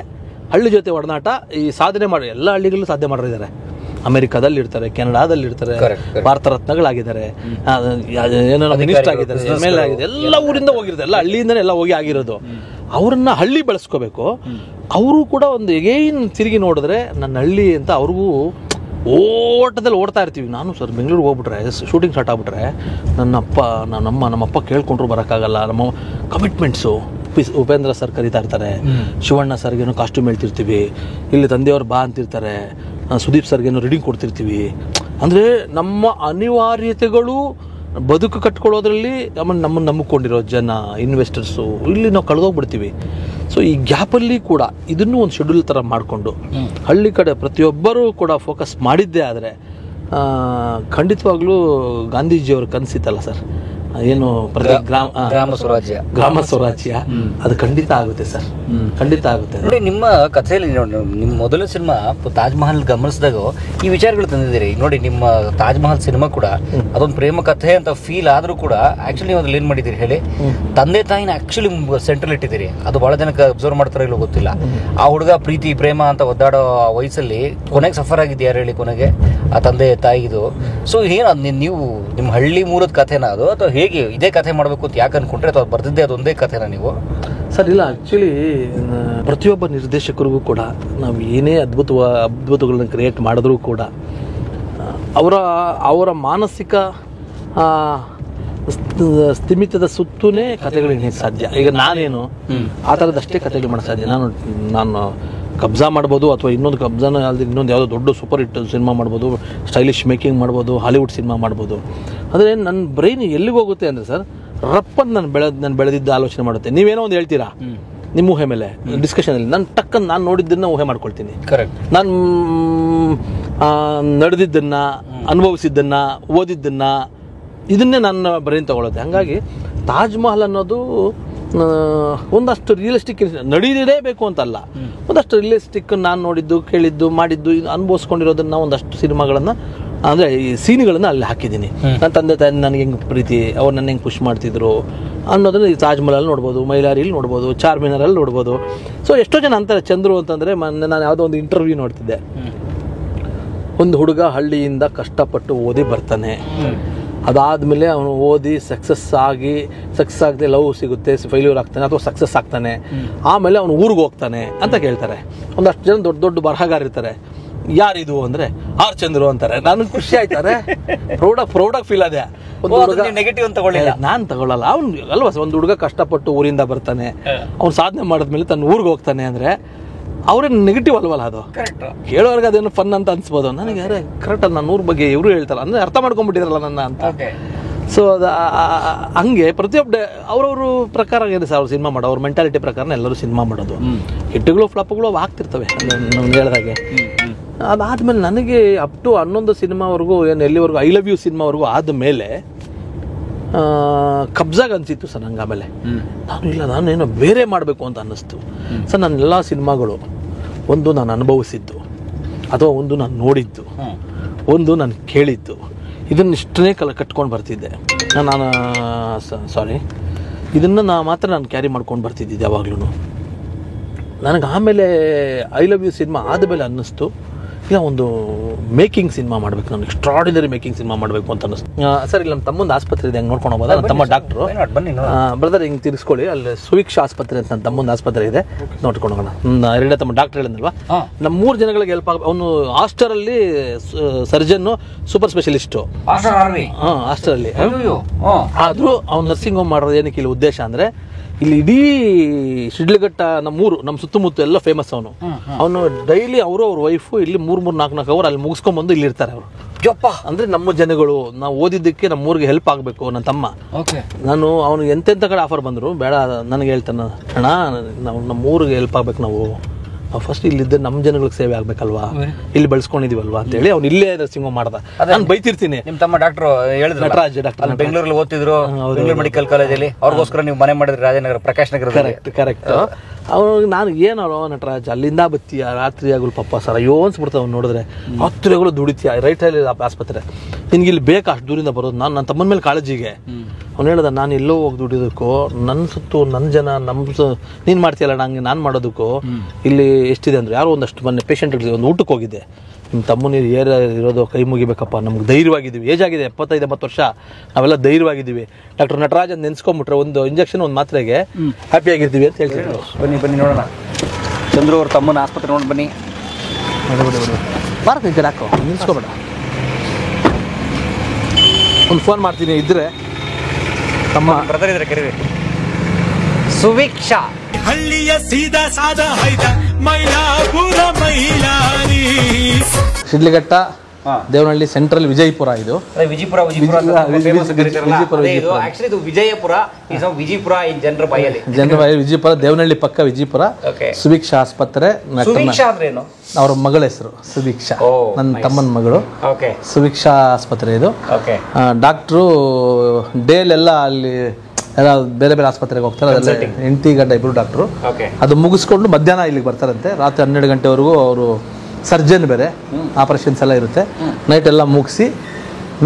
ಹಳ್ಳಿ ಜೊತೆ ಒಡನಾಟ, ಈ ಸಾಧನೆ ಮಾಡಿ ಎಲ್ಲ ಹಳ್ಳಿಗಳಲ್ಲೂ ಸಾಧನೆ ಮಾಡಿದ್ದಾರೆ. ಅಮೆರಿಕಾದಲ್ಲಿ ಇರ್ತಾರೆ, ಕೆನಡಾದಲ್ಲಿ ಇರ್ತಾರೆ, ಭಾರತ ರತ್ನಗಳಾಗಿದ್ದಾರೆ, ಏನೋ ಮಿನಿಸ್ಟರ್ ಆಗಿದ್ದಾರೆ, MLA ಆಗಿದೆ, ಎಲ್ಲ ಊರಿಂದ ಹೋಗಿರ್ತಾರೆ, ಎಲ್ಲ ಹಳ್ಳಿಯಿಂದನೇ ಎಲ್ಲ ಹೋಗಿ ಆಗಿರೋದು. ಅವ್ರನ್ನ ಹಳ್ಳಿ ಬೆಳೆಸ್ಕೋಬೇಕು. ಅವರು ಕೂಡ ಒಂದು ಎಗೈನ್ ತಿರುಗಿ ನೋಡಿದ್ರೆ ನನ್ನ ಹಳ್ಳಿ ಅಂತ ಅವ್ರಿಗೂ ಓಟದಲ್ಲಿ ಓಡ್ತಾ ಇರ್ತೀವಿ. ನಾನು ಸರ್ ಬೆಂಗಳೂರಿಗೆ ಹೋಗ್ಬಿಟ್ರೆ, ಶೂಟಿಂಗ್ ಸ್ಟಾರ್ಟ್ ಆಗ್ಬಿಟ್ರೆ ನಮ್ಮಪ್ಪ ಕೇಳ್ಕೊಂಡ್ರು ಬರೋಕ್ಕಾಗಲ್ಲ. ನಮ್ಮ ಕಮಿಟ್ಮೆಂಟ್ಸು, ಉಪೇಂದ್ರ ಸರ್ ಕರೀತಾ ಇರ್ತಾರೆ, ಶಿವಣ್ಣ ಸರ್ಗೇನೋ ಕಾಸ್ಟ್ಯೂಮ್ ಹೇಳ್ತಿರ್ತೀವಿ, ಇಲ್ಲಿ ತಂದೆಯವ್ರು ಬಾ ಅಂತಿರ್ತಾರೆ, ಸುದೀಪ್ ಸರ್ಗೇನೋ ರೀಡಿಂಗ್ ಕೊಡ್ತಿರ್ತೀವಿ. ಅಂದರೆ ನಮ್ಮ ಅನಿವಾರ್ಯತೆಗಳು ಬದುಕು ಕಟ್ಕೊಳ್ಳೋದ್ರಲ್ಲಿ ನಮ್ಮನ್ನು ನಂಬಿಕೊಂಡಿರೋ ಜನ, ಇನ್ವೆಸ್ಟರ್ಸು, ಇಲ್ಲಿ ನಾವು ಕಳೆದೋಗ್ಬಿಡ್ತೀವಿ. ಸೊ ಈ ಗ್ಯಾಪಲ್ಲಿ ಕೂಡ ಇದನ್ನೂ ಒಂದು ಶೆಡ್ಯೂಲ್ ಥರ ಮಾಡಿಕೊಂಡು ಹಳ್ಳಿ ಕಡೆ ಪ್ರತಿಯೊಬ್ಬರೂ ಕೂಡ ಫೋಕಸ್ ಮಾಡಿದ್ದೇ ಆದರೆ ಖಂಡಿತವಾಗ್ಲೂ ಗಾಂಧೀಜಿಯವ್ರ ಕನಸಿತ್ತಲ್ಲ ಸರ್, ಏನು ಪ್ರತಿ ಗ್ರಾಮ ಸ್ವರಾಜ್ಯ ಅದು ಖಂಡಿತ ಆಗುತ್ತೆ ಸರ್, ಖಂಡಿತ ಆಗುತ್ತೆ. ನೋಡಿ ನಿಮ್ಮ ಕಥೆಯಲ್ಲಿ ನಿಮ್ಮ ಮೊದಲ ಸಿನಿಮಾ ತಾಜ್ ಮಹಲ್ ಗಮನಿಸಿದಾಗ ಈ ವಿಚಾರಗಳು ತಂದಿದ್ದೀರಿ. ನೋಡಿ ನಿಮ್ಮ ತಾಜ್ ಮಹಲ್ ಸಿನಿಮಾ ಕೂಡ ಅದೊಂದು ಪ್ರೇಮ ಕಥೆ ಅಂತ ಫೀಲ್ ಆದ್ರೂ ಕೂಡ ಆಕ್ಚುಲಿ ನೀವು ಅದ್ರಲ್ಲಿ ಏನ್ ಮಾಡಿದ್ದೀರಿ ಹೇಳಿ, ತಂದೆ ತಾಯಿನ ಆಕ್ಚುಲಿ ಸೆಂಟ್ರಲ್ ಇಟ್ಟಿದ್ದೀರಿ. ಅದು ಬಹಳ ಜನಕ್ಕೆ ಅಬ್ಸರ್ವ್ ಮಾಡ್ತಾರೋ ಇಲ್ಲೋ ಗೊತ್ತಿಲ್ಲ. ಆ ಹುಡುಗ ಪ್ರೀತಿ ಪ್ರೇಮ ಅಂತ ಒದ್ದಾಡೋ ವಯಸ್ಸಲ್ಲಿ ಕೊನೆಗೆ ಸಫರ್ ಆಗಿದ್ದು ಯಾರು ಹೇಳಿ, ಕೊನೆಗೆ ಆ ತಂದೆ ತಾಯಿದು. ಸೊ ಏನು ನೀವು ನಿಮ್ಮ ಹಳ್ಳಿ ಮೂಲದ ಕಥೆನ ಅದು ಅಥವಾ ಹೇಗೆ ಇದೇ ಕಥೆ ಮಾಡಬೇಕು ಅಂತ ಯಾಕೆ ಅನ್ಕೊಂಡ್ರೆ, ಅಥವಾ ಬರ್ದಿದ್ದೆ ಅದೊಂದೇ ಕಥೆನ ನೀವು? ಸರ್ ಇಲ್ಲ, ಆ್ಯಕ್ಚುಲಿ ಪ್ರತಿಯೊಬ್ಬ ನಿರ್ದೇಶಕರಿಗೂ ಕೂಡ ನಾವು ಏನೇ ಅದ್ಭುತಗಳನ್ನ ಕ್ರಿಯೇಟ್ ಮಾಡಿದ್ರೂ ಕೂಡ ಅವರ ಮಾನಸಿಕ ಸ್ಥಿಮಿತದ ಸುತ್ತೂನೇ ಕಥೆಗಳಿಗೆ ಸಾಧ್ಯ. ಈಗ ನಾನೇನು ಆ ಥರದಷ್ಟೇ ಕಥೆಗಳು ಮಾಡೋಕ್ಕೆ ಸಾಧ್ಯ. ನಾನು ಕಬ್ಜಾ ಮಾಡ್ಬೋದು, ಅಥವಾ ಇನ್ನೊಂದು ಕಬ್ಜಾನ ಅಲ್ಲದೆ ಇನ್ನೊಂದು ಯಾವುದೋ ದೊಡ್ಡ ಸೂಪರ್ ಹಿಟ್ ಸಿನಿಮಾ ಮಾಡ್ಬೋದು, ಸ್ಟೈಲಿಶ್ ಮೇಕಿಂಗ್ ಮಾಡ್ಬೋದು, ಹಾಲಿವುಡ್ ಸಿನಿಮಾ ಮಾಡ್ಬೋದು. ಆದರೆ ನನ್ನ ಬ್ರೈನ್ ಎಲ್ಲಿಗೆ ಹೋಗುತ್ತೆ ಅಂದರೆ ಸರ್, ರಪ್ಪನ್ನು ನಾನು ಬೆಳೆದಿದ್ದ ಆಲೋಚನೆ ಮಾಡುತ್ತೆ. ನೀವೇನೋ ಒಂದು ಹೇಳ್ತೀರಾ ನಿಮ್ಮ ಊಹೆ ಮೇಲೆ ಡಿಸ್ಕಷನಲ್ಲಿ, ನಾನು ಟಕ್ಕನ್ನು ನಾನು ನೋಡಿದ್ದನ್ನು ಊಹೆ ಮಾಡ್ಕೊಳ್ತೀನಿ. ಕರೆಕ್ಟ್. ನಾನು ನಡೆದಿದ್ದನ್ನು, ಅನುಭವಿಸಿದ್ದನ್ನು, ಓದಿದ್ದನ್ನು, ಇದನ್ನೇ ನನ್ನ ಬ್ರೈನ್ ತಗೊಳುತ್ತೆ. ಹಾಗಾಗಿ ತಾಜ್ ಮಹಲ್ ಅನ್ನೋದು ಒಂದಷ್ಟು ರಿಯಲಿಸ್ಟಿಕ್ ನಡೀಲೇಬೇಕು ಅಂತಲ್ಲ, ಒಂದಷ್ಟು ರಿಯಲಿಸ್ಟಿಕ್ ನಾನು ನೋಡಿದ್ದು, ಕೇಳಿದ್ದು, ಮಾಡಿದ್ದು, ಅನುಭವಿಸ್ಕೊಂಡಿರೋದನ್ನ ಒಂದಷ್ಟು ಸಿನಿಮಾಗಳನ್ನು ಅಂದರೆ ಈ ಸೀನ್ಗಳನ್ನು ಅಲ್ಲಿ ಹಾಕಿದ್ದೀನಿ. ನನ್ನ ತಂದೆ ತಾಯಿ ನನಗೆ ಹೆಂಗೆ ಪ್ರೀತಿ, ಅವ್ರು ನನ್ನ ಹೆಂಗೆ ಪುಷ್ ಮಾಡ್ತಿದ್ರು ಅನ್ನೋದನ್ನು ಈ ತಾಜ್ ಮಹಲಲ್ಲಿ ನೋಡ್ಬೋದು, ಮೈಲಾರಿಲಿ ನೋಡ್ಬೋದು, ಚಾರ್ಮಿನಾರಲ್ಲಿ ನೋಡ್ಬೋದು. ಸೊ ಎಷ್ಟೋ ಜನ ಅಂತಾರೆ ಚಂದ್ರು ಅಂತಂದರೆ, ಮೊನ್ನೆ ನಾನು ಯಾವುದೋ ಒಂದು ಇಂಟರ್ವ್ಯೂ ನೋಡ್ತಿದ್ದೆ, ಒಂದು ಹುಡುಗ ಹಳ್ಳಿಯಿಂದ ಕಷ್ಟಪಟ್ಟು ಓದಿ ಬರ್ತಾನೆ, ಅದಾದಮೇಲೆ ಅವನು ಓದಿ ಸಕ್ಸಸ್ ಆಗದೆ ಲವ್ ಸಿಗುತ್ತೆ, ಫೇಲ್ಯೂರ್ ಆಗ್ತಾನೆ ಅಥವಾ ಸಕ್ಸಸ್ ಆಗ್ತಾನೆ, ಆಮೇಲೆ ಅವನು ಊರಿಗೆ ಹೋಗ್ತಾನೆ ಅಂತ ಕೇಳ್ತಾರೆ. ಒಂದಷ್ಟು ಜನ ದೊಡ್ಡ ದೊಡ್ಡ ಬರಹಗಾರ ಇರ್ತಾರೆ, ಯಾರಿದು ಅಂದರೆ ಆರ್ ಚಂದ್ರು ಅಂತಾರೆ. ನನಗೆ ಖುಷಿ ಆಯ್ತಾರೆ, ಪ್ರೌಡಾಗಿ ಫೀಲ್ ಅದೇ. ಒಂದು ಹುಡುಗ ನೆಗೆಟಿವ್ ಅಂತ ತಗೊಳ್ಳಿಲ್ಲ, ನಾನು ತಗೊಳ್ಳಲ್ಲ. ಅವ್ನು ಅಲ್ವಾ, ಒಂದು ಹುಡುಗ ಕಷ್ಟಪಟ್ಟು ಊರಿಂದ ಬರ್ತಾನೆ, ಅವ್ನು ಸಾಧನೆ ಮಾಡಿದ್ಮೇಲೆ ತನ್ನ ಊರಿಗೆ ಹೋಗ್ತಾನೆ ಅಂದರೆ ಅವ್ರೇನು ನೆಗೆಟಿವ್ ಅಲ್ವಲ್ಲ ಅದು. ಕೇಳೋರ್ಗೆ ಅದೇನು ಫನ್ ಅಂತ ಅನ್ಸ್ಬೋದು. ನನಗೆ ಯಾರೇ ಕರೆಕ್ಟ್ ನಾನು ಊರ ಬಗ್ಗೆ ಇವರು ಹೇಳ್ತಾರೆ ಅಂದರೆ ಅರ್ಥ ಮಾಡ್ಕೊಂಡ್ಬಿಟ್ಟಿರಲ್ಲ ನನ್ನ ಅಂತ. ಸೊ ಅದು ಹಂಗೆ ಪ್ರತಿಯೊಬ್ಬ ಅವ್ರವ್ರ ಪ್ರಕಾರ ಇದೆ ಸರ್ ಅವ್ರು ಸಿನಿಮಾ ಮಾಡೋ, ಅವ್ರ ಮೆಂಟಾಲಿಟಿ ಪ್ರಕಾರ ಎಲ್ಲರೂ ಸಿನಿಮಾ ಮಾಡೋದು. ಹಿಟ್ಟುಗಳು ಫ್ಲಾಪ್ಗಳು ಆಗ್ತಿರ್ತವೆ ನಾವು ಹೇಳ್ದಾಗೆ. ಅದಾದ್ಮೇಲೆ ನನಗೆ ಅಪ್ ಟು 11 ಸಿನಿಮಾವರೆಗೂ ಏನು ಎಲ್ಲಿವರೆಗೂ ಐ ಲವ್ ಯು ಸಿನಿಮಾವರೆಗೂ ಆದಮೇಲೆ ಕಬ್ಜಾಗ ಅನಿಸಿತ್ತು ಸರ್ ನಂಗೆ. ಆಮೇಲೆ ನಾನೇನೋ ಬೇರೆ ಮಾಡಬೇಕು ಅಂತ ಅನ್ನಿಸ್ತು ಸರ್. ನನ್ನ ಎಲ್ಲ ಸಿನಿಮಾಗಳು ಒಂದು ನಾನು ಅನುಭವಿಸಿದ್ದು, ಅಥವಾ ಒಂದು ನಾನು ನೋಡಿದ್ದು, ಒಂದು ನಾನು ಕೇಳಿದ್ದು, ಇದನ್ನಿಷ್ಟೇ ಕಟ್ಕೊಂಡು ಬರ್ತಿದ್ದೆ ನಾನು. ಇದನ್ನು ಮಾತ್ರ ನಾನು ಕ್ಯಾರಿ ಮಾಡ್ಕೊಂಡು ಬರ್ತಿದ್ದಿದ್ದೆ ಯಾವಾಗ್ಲೂ. ನನಗೆ ಆಮೇಲೆ ಐ ಲವ್ ಯು ಸಿನಿಮಾ ಆದಮೇಲೆ ಅನ್ನಿಸ್ತು, ಇಲ್ಲ ಒಂದು ಮೇಕಿಂಗ್ ಸಿನಿಮಾ ಮಾಡಬೇಕು, ನಾನು ಎಕ್ಸ್ಟ್ರಾರ್ಡಿನರಿ ಮೇಕಿಂಗ್ ಸಿನಿಮಾ ಮಾಡಬೇಕು ಅಂತ ಅನ್ನಿಸ್ತು. ಸರ್ ಇಲ್ಲಿ ನಮ್ಮ ತಮ್ಮಂದು ಆಸ್ಪತ್ರೆ ಇದೆ, ಹೆಂಗೆ ನೋಡ್ಕೊಂಡು ಹೋಗೋದು. ನನ್ನ ತಮ್ಮ ಡಾಕ್ಟ್ರು, ಬ್ರದರ್ ಹಿಂಗೆ ತಿರ್ಸ್ಕೊಳ್ಳಿ, ಅಲ್ಲಿ ಸುವಿಕ್ಷಾ ಆಸ್ಪತ್ರೆ ಅಂತ ನನ್ನ ತಮ್ಮಂದು ಆಸ್ಪತ್ರೆ ಇದೆ, ನೋಡ್ಕೊಂಡು ಹೋಗೋಣ. ಎರಡನೇ ತಮ್ಮ ಡಾಕ್ಟರ್ ಹೇಳಿದ್ನಲ್ವಾ, ನಮ್ಮ 3 ಜನಗಳಿಗೆ ಹೆಲ್ಪ್ ಆಗ. ಅವನು ಹಾಸ್ಟೆಲಲ್ಲಿ ಸರ್ಜನ್ನು, ಸೂಪರ್ ಸ್ಪೆಷಲಿಸ್ಟು ಹಾಸ್ಟೆಲಲ್ಲಿ. ಆದರೂ ಅವ್ನು ನರ್ಸಿಂಗ್ ಹೋಮ್ ಮಾಡೋದು ಏನಕ್ಕೆ ಇಲ್ಲಿ ಉದ್ದೇಶ ಅಂದರೆ, ಇಲ್ಲಿ ಇಡೀ ಶಿಡ್ಲಘಟ್ಟ ನಮ್ಮ ಸುತ್ತಮುತ್ತ ಎಲ್ಲ ಫೇಮಸ್. ಅವನು ಡೈಲಿ ಅವರು ಅವ್ರ ವೈಫು ಇಲ್ಲಿ 3-4 ಅವರ್ ಅಲ್ಲಿ ಮುಗಿಸ್ಕೊಂಡ್ಬಂದು ಇಲ್ಲಿ ಇರ್ತಾರೆ ಅವರು. ಅಂದ್ರೆ ನಮ್ಮ ಜನಗಳು ನಾವು ಓದಿದ್ದಕ್ಕೆ ನಮ್ಮೂರಿಗೆ ಹೆಲ್ಪ್ ಆಗಬೇಕು. ನನ್ನ ತಮ್ಮ ನಾನು ಅವನು ಎಂತೆಂಥ ಕಡೆ ಆಫರ್ ಬಂದರು ಬೇಡ, ನನಗೆ ಹೇಳ್ತಾನೆ, ಅಣ್ಣ ನಾವು ನಮ್ಮೂರಿಗೆ ಹೆಲ್ಪ್ ಆಗ್ಬೇಕು, ನಾವು ಫಸ್ಟ್ ಇಲ್ಲಿದ್ದ ನಮ್ಮ ಜನಗಳಿಗೆ ಸೇವೆ ಆಗ್ಬೇಕಲ್ವಾ, ಇಲ್ಲಿ ಬೆಳೆಸ್ಕೊಂಡಿದೀವಲ್ವಾ ಅಂತ ಹೇಳಿ ಅವ್ನು ಇಲ್ಲೇ ನರ್ಸಿಂಗ್ ಹೋಮ್ ಮಾಡ್ದ. ನಾನು ಬೈತಿರ್ತೀನಿ. ನಿಮ್ಮ ತಮ್ಮ ಡಾಕ್ಟರ್ ನಟರಾಜ್ ಡಾಕ್ಟರ್ ಬೆಂಗಳೂರಲ್ಲಿ ಓದ್ತಿದ್ರು, ಬೆಂಗಳೂರು ಮೆಡಿಕಲ್ ಕಾಲೇಜಲ್ಲಿ. ಅವ್ರಿಗೋಸ್ಕರ ನೀವು ಮನೆ ಮಾಡಿದ್ರಿ ರಾಜನಗರ, ಪ್ರಕಾಶ್ ನಗರ. ಕರೆಕ್ಟ್. ಅವ್ನಿಗೆ ನಾನು ಏನೋ ನಟರಾಜ್ ಅಲ್ಲಿಂದ ಬತ್ತೀಯ ರಾತ್ರಿ ಆಗಲು ಪಾಪ ಸರ್, ಅಯ್ಯೋ ಅನ್ಸ್ಬಿಡ್ತಾವೆ ಅವ್ನು ನೋಡಿದ್ರೆ. ಹತ್ತಿರಗಳು ದುಡಿತೀಯ, ರೈಟಲ್ಲಿ ಆಸ್ಪತ್ರೆ, ನಿನ್ಗೆ ಇಲ್ಲಿ ಬೇಕಾ ಅಷ್ಟು ದೂರಿಂದ ಬರೋದು. ನಾನು ನನ್ನ ತಮ್ಮನ ಮೇಲೆ ಕಾಳಜಿಗೆ ಅವ್ನು ಹೇಳ್ದ, ನಾನು ಎಲ್ಲೋ ಹೋಗಿ ದುಡಿಯೋದಕ್ಕೂ ನನ್ನ ಸುತ್ತು ನನ್ನ ಜನ ನೀನು ಮಾಡ್ತೀಯಲ್ಲ ನಂಗೆ ನಾನು ಮಾಡೋದಕ್ಕೂ ಇಲ್ಲಿ ಎಷ್ಟಿದೆ ಅಂದರೆ, ಯಾರೋ ಒಂದಷ್ಟು ಮೊನ್ನೆ ಪೇಷಂಟ್ಗಳಿಗೆ ಒಂದು ಊಟಕ್ಕೆ ಹೋಗಿದ್ದೆ, ನಿಮ್ಮ ತಮ್ಮನ ಇರೋದು ಕೈ ಮುಗಿಬೇಕಪ್ಪ, ನಮ್ಗೆ ಧೈರ್ಯವಾಗಿದ್ದೀವಿ, ಏಜ್ ಆಗಿದೆ 75-80 ವರ್ಷ, ನಾವೆಲ್ಲ ಧೈರ್ಯವಾಗಿದ್ದೀವಿ. ಡಾಕ್ಟರ್ ನಟರಾಜ್ ಅಂತ ನೆನ್ಸ್ಕೊಂಡ್ಬಿಟ್ರೆ ಒಂದು ಇಂಜೆಕ್ಷನ್ ಒಂದು ಮಾತ್ರೆಗೆ ಹ್ಯಾಪಿಯಾಗಿರ್ತೀವಿ ಅಂತ ಹೇಳ್ತಿದ್ರು. ಬನ್ನಿ ನೋಡೋಣ, ಚಂದ್ರು ಅವ್ರ ತಮ್ಮನ ಆಸ್ಪತ್ರೆ ನೋಡಿ ಬನ್ನಿ. ಬಾರಕ್ಕೆ ಈ ಕಡೆ ಹಾಕೋ, ನಿಲ್ಸ್ಕೊಬೇಡ. ಒಂದು ಫೋನ್ ಮಾಡ್ತೀನಿ ಇದ್ರೆ ತಮ್ಮ ಬ್ರದರ್ ಇದ್ರೆ ಕರೀರಿ. ಸುವಿಕ್ಷಾ ಹಳ್ಳಿಯ ಸೀದಾ ಸಾದಾ ಹೈದ ಮೈಲಾಪುರ ಮೈಲಾರಿ, ಶಿಡ್ಲಘಟ್ಟ, ದೇವನಹಳ್ಳಿ ಸೆಂಟ್ರಲ್, ವಿಜಯಪುರ. ಇದು ವಿಜಯಪುರ ವಿಜಯಪುರ ಜನರ ಬಾಯಲ್ಲಿ ವಿಜಯಪುರ, ದೇವನಹಳ್ಳಿ ಪಕ್ಕ ವಿಜಯಪುರ. ಸುಭಿಕ್ಷಾ ಆಸ್ಪತ್ರೆ, ಅವ್ರ ಮಗಳ ಹೆಸರು ಸುಭಿಕ್ಷಾ, ನನ್ನ ತಮ್ಮನ ಮಗಳು. ಸುಭಿಕ್ಷಾ ಆಸ್ಪತ್ರೆ ಇದು. ಡಾಕ್ಟ್ರು ಡೇಲೆಲ್ಲ ಅಲ್ಲಿ ಎಲ್ಲ ಬೇರೆ ಬೇರೆ ಆಸ್ಪತ್ರೆಗೆ ಹೋಗ್ತಾರೆ, ಅದೆಲ್ಲ 8 ಗಂಟೆ ಇಬ್ಬರು ಡಾಕ್ಟ್ರು. ಅದು ಮುಗಿಸ್ಕೊಂಡು ಮಧ್ಯಾಹ್ನ ಇಲ್ಲಿಗೆ ಬರ್ತಾರಂತೆ. ರಾತ್ರಿ 12 ಗಂಟೆವರೆಗೂ ಅವರು ಸರ್ಜನ್ ಬೇರೆ, ಆಪರೇಷನ್ಸ್ ಎಲ್ಲ ಇರುತ್ತೆ. ನೈಟ್ ಎಲ್ಲ ಮುಗಿಸಿ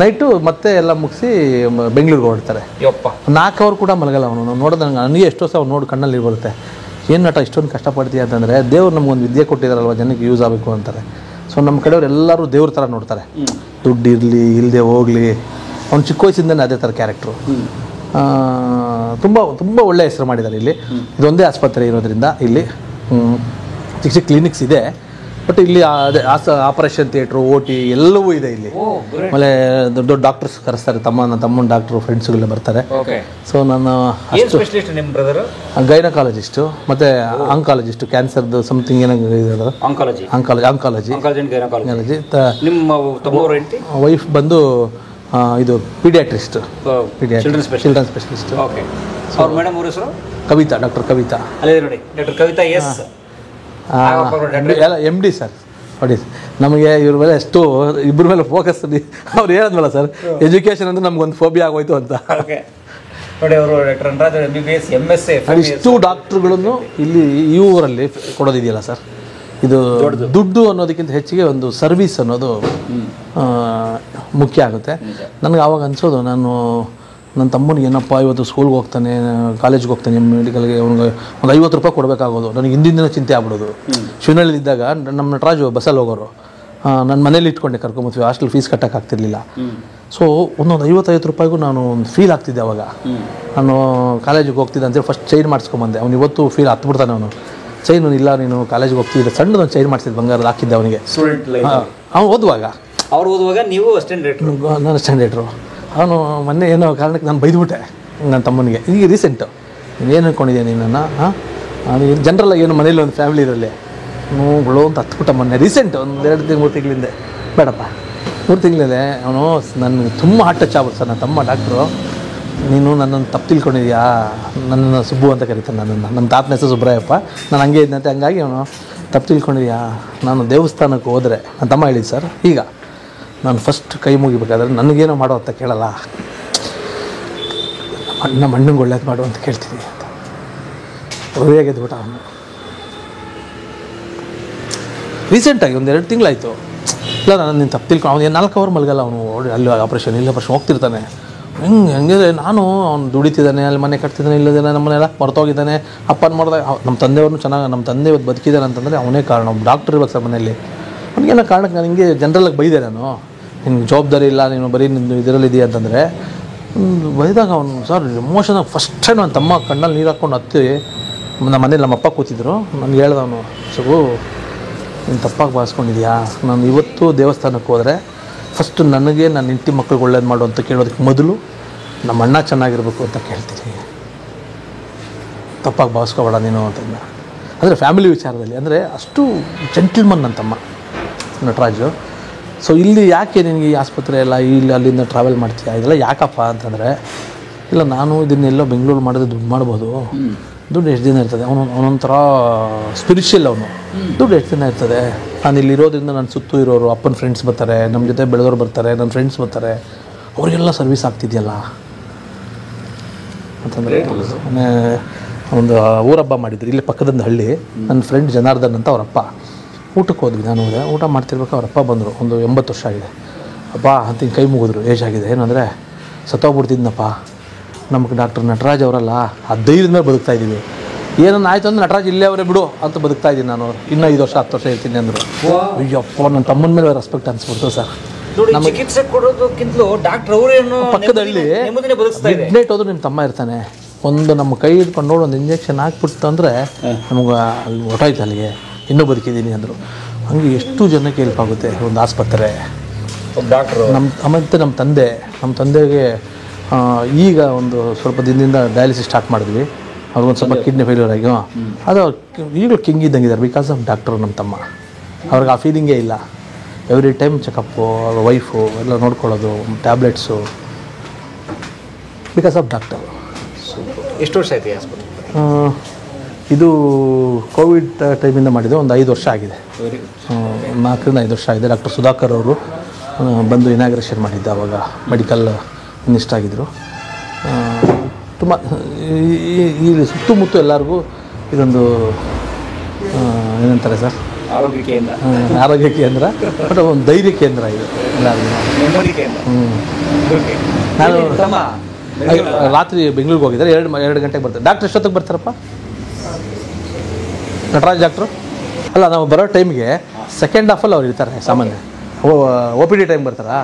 ನೈಟು ಮತ್ತೆ ಎಲ್ಲ ಮುಗಿಸಿ ಬೆಂಗಳೂರಿಗೆ ಹೊರಡ್ತಾರೆ. 4 ಅವರ್ ಕೂಡ ಮಲಗಲ್ಲ ಅವನು. ನೋಡಿದ್ರೆ ನನಗೆ ಎಷ್ಟೋ ಸಹ ಅವ್ನು ನೋಡಿ ಕಣ್ಣಲ್ಲಿ ಬರುತ್ತೆ, ಏನು ನಟ ಇಷ್ಟೊಂದು ಕಷ್ಟಪಡ್ತೀಯ ಅಂತಂದರೆ, ದೇವ್ರು ನಮಗೊಂದು ವಿದ್ಯೆ ಕೊಟ್ಟಿದ್ದಾರಲ್ವ, ಜನಕ್ಕೆ ಯೂಸ್ ಆಗಬೇಕು ಅಂತಾರೆ. ಸೊ ನಮ್ಮ ಕಡೆಯವ್ರು ಎಲ್ಲರೂ ದೇವ್ರ ಥರ ನೋಡ್ತಾರೆ, ದುಡ್ಡು ಇರಲಿ ಇಲ್ಲದೆ ಹೋಗಲಿ. ಅವ್ನು ಚಿಕ್ಕ ವಯಸ್ಸಿಂದನೇ ಅದೇ ಥರ ಕ್ಯಾರೆಕ್ಟ್ರು. ತುಂಬ ತುಂಬ ಒಳ್ಳೆಯ ಹೆಸರು ಮಾಡಿದ್ದಾರೆ ಇಲ್ಲಿ. ಇದೊಂದೇ ಆಸ್ಪತ್ರೆ ಇರೋದ್ರಿಂದ ಇಲ್ಲಿ ಚಿಕ್ಕ ಚಿಕ್ಕ ಕ್ಲಿನಿಕ್ಸ್ ಇದೆ. ಬಟ್ ಇಲ್ಲಿ ಅದೇ ಆಪರೇಷನ್ ಥಿಯೇಟ್ರು OT ಎಲ್ಲವೂ ಇದೆ ಇಲ್ಲಿ. ಆಮೇಲೆ ದೊಡ್ಡ ದೊಡ್ಡ ಡಾಕ್ಟರ್ಸ್ ಕರೆಸ್ತಾರೆ, ನನ್ನ ತಮ್ಮನ ಡಾಕ್ಟ್ರು ಫ್ರೆಂಡ್ಸ್ಗಳೆಲ್ಲ ಬರ್ತಾರೆ. ಸೊ ನಾನು ಗೈನಕಾಲಜಿಸ್ಟು ಮತ್ತು ಆಂಕಾಲಜಿಸ್ಟು, ಕ್ಯಾನ್ಸರ್ದು ಸಮಥಿಂಗ್ ಏನಾಗಿದೆ ಆಂಕಾಲಜಿ. ವೈಫ್ ಬಂದು ಇದು paediatrist, children specialist. Kavitha, doctor Kavitha MD sir. ನೋಡಿ ನಮಗೆ ಇವ್ರ ಮೇಲೆ ಎಷ್ಟು ಇಬ್ಬರ ಮೇಲೆ ಫೋಕಸ್. ಅವ್ರು ಹೇಳಿದ್ವಲ್ಲ ಸರ್, ಎಜುಕೇಷನ್ ಅಂದ್ರೆ ನಮ್ಗೊಂದು ಫೋಬಿಯಾ ಆಗೋಯ್ತು ಅಂತ. ಇಷ್ಟು ಡಾಕ್ಟ್ರುಗಳನ್ನು ಇಲ್ಲಿ ಈ ಊರಲ್ಲಿ ಕೊಡೋದಿದೆಯಲ್ಲ ಸರ್, ಇದು ದುಡ್ಡು ಅನ್ನೋದಕ್ಕಿಂತ ಹೆಚ್ಚಿಗೆ ಒಂದು ಸರ್ವಿಸ್ ಅನ್ನೋದು ಮುಖ್ಯ ಆಗುತ್ತೆ. ನನಗೆ ಆವಾಗ ಅನ್ಸೋದು, ನನ್ನ ತಮ್ಮನಿಗೆ ಏನಪ್ಪ ಇವತ್ತು ಸ್ಕೂಲ್ಗೆ ಹೋಗ್ತಾನೆ, ಕಾಲೇಜ್ಗೆ ಹೋಗ್ತಾನೆ, ಮೆಡಿಕಲ್ಗೆ ಅವ್ನಿಗೆ ಒಂದು 50 ರೂಪಾಯಿ ಕೊಡಬೇಕಾಗೋದು. ನನಗೆ ಹಿಂದಿನ ದಿನ ಚಿಂತೆ ಆಗ್ಬಿಡೋದು. ಶಿವನಹಳ್ಳಿದ್ದಾಗ ನಮ್ಮ ನಟರಾಜು ಬಸ್ಸಲ್ಲಿ ಹೋಗೋರು, ನನ್ನ ಮನೇಲಿ ಇಟ್ಕೊಂಡೆ ಕರ್ಕೊಂಬತ್ತೀವಿ, ಹಾಸ್ಟೆಲ್ ಫೀಸ್ ಕಟ್ಟೋಕ್ಕಾಗ್ತಿರ್ಲಿಲ್ಲ. ಸೊ ಒಂದೊಂದು 50-50 ರೂಪಾಯಿಗೂ ನಾನು ಫೀಲ್ ಆಗ್ತಿದ್ದೆ ಅವಾಗ. ನಾನು ಕಾಲೇಜಿಗೆ ಹೋಗ್ತಿದ್ದೆ ಅಂತೇಳಿ ಫಸ್ಟ್ ಚೈನ್ ಮಾಡಿಸ್ಕೊಂಬಂದೆ. ಅವ್ನು ಇವತ್ತು ಫೀಲ್ ಹತ್ಬಿಡ್ತಾನೆ ಅವನು. ಚೈನ್ ಇಲ್ಲ, ನೀನು ಕಾಲೇಜಿಗೆ ಹೋಗ್ತಿದ್ದೆ, ಸಣ್ಣದೊಂದು ಚೈನ್ ಮಾಡಿಸಿದ್ದು ಬಂಗಾರದ ಹಾಕಿದ್ದೆ ಅವನಿಗೆ. ಅವ್ನು ಓದುವಾಗ ನೀವು ನಾನು ಸ್ಟ್ಯಾಂಡರ್ಡ್ರು. ಅವನು ಮೊನ್ನೆ ಏನೋ ಕಾರಣಕ್ಕೆ ನಾನು ಬೈದ್ಬಿಟ್ಟೆ ನನ್ನ ತಮ್ಮನಿಗೆ. ಈಗ ರೀಸೆಂಟು ಏನು ಅಂದ್ಕೊಂಡಿದ್ದೆ ನೀನನ್ನು, ಜನರಲ್ಲಾಗಿ ಏನು ಮನೇಲಿ ಒಂದು ಫ್ಯಾಮಿಲಿ ಇರಲಿ ನೋವುಗಳು ಅಂತ ಹತ್ಬಿಟ್ಟ ಮೊನ್ನೆ ರೀಸೆಂಟ್ ಒಂದು 2-3 ತಿಂಗಳಿಂದ. ಬೇಡಪ್ಪ 3 ತಿಂಗಳಲ್ಲೇ ಅವನು ನನಗೆ ತುಂಬ ಹಾರ್ಟ್ ಟಚ್ ಆಗ್ಬಿಟ್ಟು ಸರ್. ನನ್ನ ತಮ್ಮ ಡಾಕ್ಟ್ರು, ನೀನು ನನ್ನನ್ನು ತಪ್ಪು ತಿಳ್ಕೊಂಡಿದ್ಯಾ, ನನ್ನನ್ನು ಸುಬ್ಬು ಅಂತ ಕರೀತಾನೆ ನನ್ನನ್ನು. ನಮ್ಮ ತಾತನ ಹೆಸರು ಸುಬ್ರಾಯಪ್ಪ, ನಾನು ಹಂಗೆ ಇದ್ದಂತೆ. ಹಂಗಾಗಿ ಅವನು ತಪ್ಪು ತಿಳ್ಕೊಂಡಿದ್ಯಾ, ನಾನು ದೇವಸ್ಥಾನಕ್ಕೆ ಹೋದರೆ, ನನ್ನ ತಮ್ಮ ಹೇಳಿದ್ದು ಸರ್, ಈಗ ನಾನು ಫಸ್ಟ್ ಕೈ ಮುಗಿಬೇಕಾದ್ರೆ ನನಗೇನೋ ಮಾಡೋ ಅಂತ ಕೇಳಲ್ಲ, ನಮ್ಮ ಅಣ್ಣಂಗೆ ಒಳ್ಳೇದು ಮಾಡು ಅಂತ ಕೇಳ್ತೀನಿ ಅಂತ. ಒಳ್ಳೆಯಾಗಿದ್ಬಿಟ್ಟ ಅವನು. ರೀಸೆಂಟಾಗಿ 1-2 ತಿಂಗಳಾಯಿತು. ಇಲ್ಲ ನಾನು ನೀನು ತಪ್ಪು ತಿಳ್ಕೊಂಡು, ಅವನು 4 ಅವರ್ ಮಲಗಲ್ಲ ಅವನು. ಅಲ್ಲಿ ಆಪ್ರೇಷನ್ ಹೋಗ್ತಿರ್ತಾನೆ. ಹಂಗೆ ನಾನು ಅವ್ನು ದುಡಿತಿದ್ದಾನೆ, ಅಲ್ಲಿ ಮನೆ ಕಟ್ತಿದ್ದಾನೆ, ಇಲ್ಲದೇನೆ ನಮ್ಮನ್ನೆಲ್ಲ ಮರ್ತೋಗಿದ್ದಾನೆ. ಅಪ್ಪನ ಮಾಡಿದಾಗ ನಮ್ಮ ತಂದೆಯವ್ರನ್ನೂ ಚೆನ್ನಾಗಿ, ನಮ್ಮ ತಂದೆ ಇವತ್ತು ಬದುಕಿದ್ದಾನೆ ಅಂತಂದರೆ ಅವನೇ ಕಾರಣ. ಡಾಕ್ಟ್ರ್ ಇರ್ಬೇಕು ಸರ್ ಮನೆಯಲ್ಲಿ. ಅವನಿಗೆಲ್ಲ ಕಾರಣಕ್ಕೆ ನಾನು ಹಿಂಗೆ ಜನರಲ್ಲಾಗಿ ಬೈದೆ. ನಾನು ನಿನ್ಗೆ ಜವಾಬ್ದಾರಿ ಇಲ್ಲ, ನೀನು ಬರೀ ನಿನ್ನ ಇದರಲ್ಲಿದೆಯಾ ಅಂತಂದರೆ ಬೈದಾಗ ಅವನು ಸರ್ ಎಮೋಷನಾಗಿ ಫಸ್ಟ್ ಟೈಮ್ ನನ್ನ ತಮ್ಮ ಕಣ್ಣಲ್ಲಿ ನೀರು ಹಾಕ್ಕೊಂಡು ಹತ್ತಿ ನಮ್ಮ ಮನೇಲಿ ನಮ್ಮ ಅಪ್ಪ ಕೂತಿದ್ರು. ನನಗೆ ಹೇಳ್ದವನು, ಸಗು ನೀನು ತಪ್ಪಾಗಿ ಭಾವಿಸ್ಕೊಂಡಿದ್ಯಾ, ನಾನು ಇವತ್ತು ದೇವಸ್ಥಾನಕ್ಕೆ ಹೋದರೆ ಫಸ್ಟು ನನಗೆ ನನ್ನ ಹೆಂಡತಿ ಮಕ್ಳಿಗೆ ಒಳ್ಳೇದು ಮಾಡು ಅಂತ ಕೇಳೋದಕ್ಕೆ ಮೊದಲು ನಮ್ಮ ಅಣ್ಣ ಚೆನ್ನಾಗಿರ್ಬೇಕು ಅಂತ ಕೇಳ್ತೀನಿ, ತಪ್ಪಾಗಿ ಭಾವಿಸ್ಕೋಬೇಡ ನೀನು ಅಂತಂದ. ಅಂದರೆ ಫ್ಯಾಮಿಲಿ ವಿಚಾರದಲ್ಲಿ ಅಂದರೆ ಅಷ್ಟು ಜೆಂಟಲ್ಮನ್ ನನ್ನ ತಮ್ಮ ನಟರಾಜು. ಸೊ ಇಲ್ಲಿ ಯಾಕೆ ನಿನಗೆ ಈ ಆಸ್ಪತ್ರೆ ಎಲ್ಲ ಇಲ್ಲಿ ಅಲ್ಲಿಂದ ಟ್ರಾವೆಲ್ ಮಾಡ್ತೀಯಾ, ಇದೆಲ್ಲ ಯಾಕಪ್ಪ ಅಂತಂದರೆ, ಇಲ್ಲ ನಾನು ಇದನ್ನೆಲ್ಲ ಬೆಂಗಳೂರು ಮಾಡಿದ್ರೆ ದುಡ್ಡು ಮಾಡ್ಬೋದು, ದುಡ್ಡು ಎಷ್ಟು ದಿನ ಇರ್ತದೆ, ಅವನೊಂಥರ ಸ್ಪಿರಿಚುವಲ್ ಅವನು. ದುಡ್ಡು ಎಷ್ಟು ದಿನ ಇರ್ತದೆ, ನಾನು ಇಲ್ಲಿರೋದ್ರಿಂದ ನನ್ನ ಸುತ್ತು ಇರೋರು ಅಪ್ಪನ ಫ್ರೆಂಡ್ಸ್ ಬರ್ತಾರೆ, ನಮ್ಮ ಜೊತೆ ಬೆಳೆದವ್ರು ಬರ್ತಾರೆ, ನನ್ನ ಫ್ರೆಂಡ್ಸ್ ಬರ್ತಾರೆ, ಅವರಿಗೆಲ್ಲ ಸರ್ವಿಸ್ ಆಗ್ತಿದೆಯಲ್ಲ ಅಂತಂದರೆ. ಒಂದು ಊರಬ್ಬ ಮಾಡಿದ್ರು ಇಲ್ಲಿ ಪಕ್ಕದೊಂದು ಹಳ್ಳಿ. ನನ್ನ ಫ್ರೆಂಡ್ ಜನಾರ್ದನ್ ಅಂತ ಅವರಪ್ಪ. ಊಟಕ್ಕೆ ಹೋದ್ವಿ, ನಾನು ಹೋದೆ. ಊಟ ಮಾಡ್ತಿರ್ಬೇಕು, ಅವರಪ್ಪ ಬಂದರು. ಒಂದು 80 ವರ್ಷ ಆಗಿದೆ ಅಪ್ಪ ಅಂತ ಕೈ ಮುಗಿದ್ರು. ಏಜ್ ಆಗಿದೆ. ಏನಂದರೆ ಸತ್ತೋಗ್ಬಿಡ್ತಿದ್ನಪ್ಪ, ನಮಗೆ ಡಾಕ್ಟರ್ ನಟರಾಜ್ ಅವರಲ್ಲ, ಆ ಧೈರ್ಯದ ಮೇಲೆ ಬದುಕ್ತಾ ಇದ್ದೀವಿ. ಏನನ್ನ ಆಯಿತು ಅಂದ್ರೆ ನಟರಾಜ್ ಇಲ್ಲೇ ಅವರೇ ಬಿಡು ಅಂತ ಬದುಕ್ತಾ ಇದ್ದೀನಿ ನಾನು. ಇನ್ನೂ 5 ವರ್ಷ 10 ವರ್ಷ ಇರ್ತೀನಿ ಅಂದರು. ಅಯ್ಯಪ್ಪ, ನನ್ನ ತಮ್ಮನ ಮೇಲೆ ರೆಸ್ಪೆಕ್ಟ್ ಅನಿಸ್ಬಿಡ್ತು ಸರ್. ನಮಗೆ ಚಿಕಿತ್ಸೆ ಕೊಡೋದಕ್ಕಿಂತಲೂ ಡಾಕ್ಟರ್ ಅವರೇನು ಪಕ್ಕದಲ್ಲಿ ಮಿಡ್ನೈಟ್ ಹೋದ್ರು ನಿಮ್ಮ ತಮ್ಮ ಇರ್ತಾನೆ. ಒಂದು ನಮ್ಮ ಕೈ ಹಿಡ್ಕೊಂಡು ನೋಡಿ ಒಂದು ಇಂಜೆಕ್ಷನ್ ಹಾಕ್ಬಿಡ್ತು ಅಂದರೆ ನಮಗೆ ಅಲ್ಲಿ ಹೊಟ್ಟೋಯ್ತು, ಅಲ್ಲಿಗೆ ಇನ್ನೂ ಬದುಕಿದ್ದೀನಿ ಅಂದರು. ಹಂಗೆ ಎಷ್ಟು ಜನಕ್ಕೆ ಹೆಲ್ಪ್ ಆಗುತ್ತೆ ಒಂದು ಆಸ್ಪತ್ರೆ. ಡಾಕ್ಟ್ರು ಮತ್ತು ನಮ್ಮ ತಂದೆಗೆ ಈಗ ಒಂದು ಸ್ವಲ್ಪ ದಿನದಿಂದ ಡಯಾಲಿಸಿಸ್ ಸ್ಟಾರ್ಟ್ ಮಾಡಿದ್ವಿ. ಅವ್ರಿಗೊಂದು ಸ್ವಲ್ಪ ಕಿಡ್ನಿ ಫೇಲ್ಯೂರ್ ಆಗಿ ಅದು ಈಗಲೂ ಕಿಂಗ್ ಇದ್ದಂಗಿದ್ದಾರೆ ಬಿಕಾಸ್ ಆಫ್ ಡಾಕ್ಟ್ರು. ನಮ್ಮ ತಮ್ಮ ಅವ್ರಿಗೆ ಆ ಫೀಲಿಂಗೇ ಇಲ್ಲ. ಎವ್ರಿ ಟೈಮ್ ಚೆಕಪ್ಪು, ಅವ್ರ ವೈಫು ಎಲ್ಲ ನೋಡ್ಕೊಳ್ಳೋದು, ಟ್ಯಾಬ್ಲೆಟ್ಸು, ಬಿಕಾಸ್ ಆಫ್ ಡಾಕ್ಟರ್. ಎಷ್ಟು ವರ್ಷ ಆಯ್ತು ಈ ಆಸ್ಪತ್ರೆ? ಇದು ಕೋವಿಡ್ ಟೈಮಿಂದ ಮಾಡಿದ್ದು. ಒಂದು 5 ವರ್ಷ ಆಗಿದೆ, 4ರಿಂದ 5 ವರ್ಷ ಆಗಿದೆ. ಡಾಕ್ಟರ್ ಸುಧಾಕರ್ ಅವರು ಬಂದು ಇನಾಗ್ರೇಷನ್ ಮಾಡಿದ್ದೆ. ಆವಾಗ ಮೆಡಿಕಲ್ ಮಿನಿಸ್ಟರ್ ಆಗಿದ್ದರು. ತುಂಬ ಈ ಸುತ್ತಮುತ್ತ ಎಲ್ಲರಿಗೂ ಇದೊಂದು ಏನಂತಾರೆ ಸರ್, ಆರೋಗ್ಯ ಕೇಂದ್ರ, ಬಟ್ ಒಂದು ಧೈರ್ಯ ಕೇಂದ್ರ ಇದು ಎಲ್ಲರಿಗೂ. ನಾನು ರಾತ್ರಿ ಬೆಂಗಳೂರಿಗೆ ಹೋಗಿದ್ದಾರೆ. 2 ಗಂಟೆಗೆ ಬರ್ತಾರೆ. ಡಾಕ್ಟ್ರ್ ಎಷ್ಟೊತ್ತಿಗೆ ಬರ್ತಾರಪ್ಪ ನಟರಾಜ್ ಡಾಕ್ಟ್ರು? ಅಲ್ಲ, ನಾವು ಬರೋ ಟೈಮ್ಗೆ ಸೆಕೆಂಡ್ ಹಾಫಲ್ಲಿ ಅವ್ರು ಇರ್ತಾರೆ ಸಾಮಾನ್ಯ. OPD ಟೈಮ್ ಬರ್ತಾರಾ?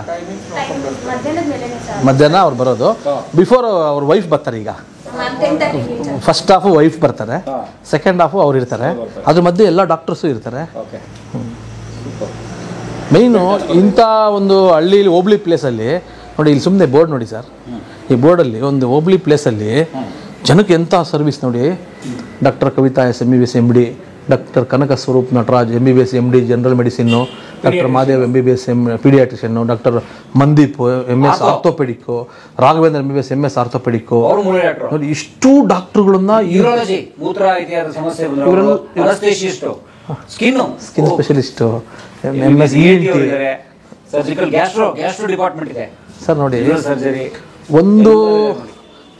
ಮಧ್ಯಾಹ್ನ ಅವ್ರು ಬರೋದು. ಬಿಫೋರ್ ಅವ್ರ ವೈಫ್ ಬರ್ತಾರೆ. ಈಗ ಫಸ್ಟ್ ಹಾಫು ವೈಫ್ ಬರ್ತಾರೆ, ಸೆಕೆಂಡ್ ಹಾಫು ಅವ್ರು ಇರ್ತಾರೆ. ಅದ್ರ ಮಧ್ಯೆ ಎಲ್ಲ ಡಾಕ್ಟರ್ಸು ಇರ್ತಾರೆ. ಮೈನು ಇಂಥ ಒಂದು ಹಳ್ಳಿಲಿ ಹೋಬ್ಳಿ ಪ್ಲೇಸಲ್ಲಿ ನೋಡಿ, ಇಲ್ಲಿ ಸುಮ್ಮನೆ ಬೋರ್ಡ್ ನೋಡಿ ಸರ್, ಈ ಬೋರ್ಡಲ್ಲಿ ಒಂದು ಹೋಬ್ಳಿ ಪ್ಲೇಸಲ್ಲಿ ಜನಕ್ಕೆ ಎಂಥ ಸರ್ವಿಸ್ ನೋಡಿ. Doctor Kavitha S MBBS MD, doctor Kanaka Swaroop Nataraj MBBS MD general medicine, doctor Madev MBBS paediatrician, doctor Mandeep MS orthopaedic, Raghavendra MBBS MS orthopaedic. ನೋಡಿ ಇಷ್ಟು ಡಾಕ್ಟ್ರುಗಳನ್ನ skin specialist, MS ENT sir. ನೋಡಿ ಒಂದು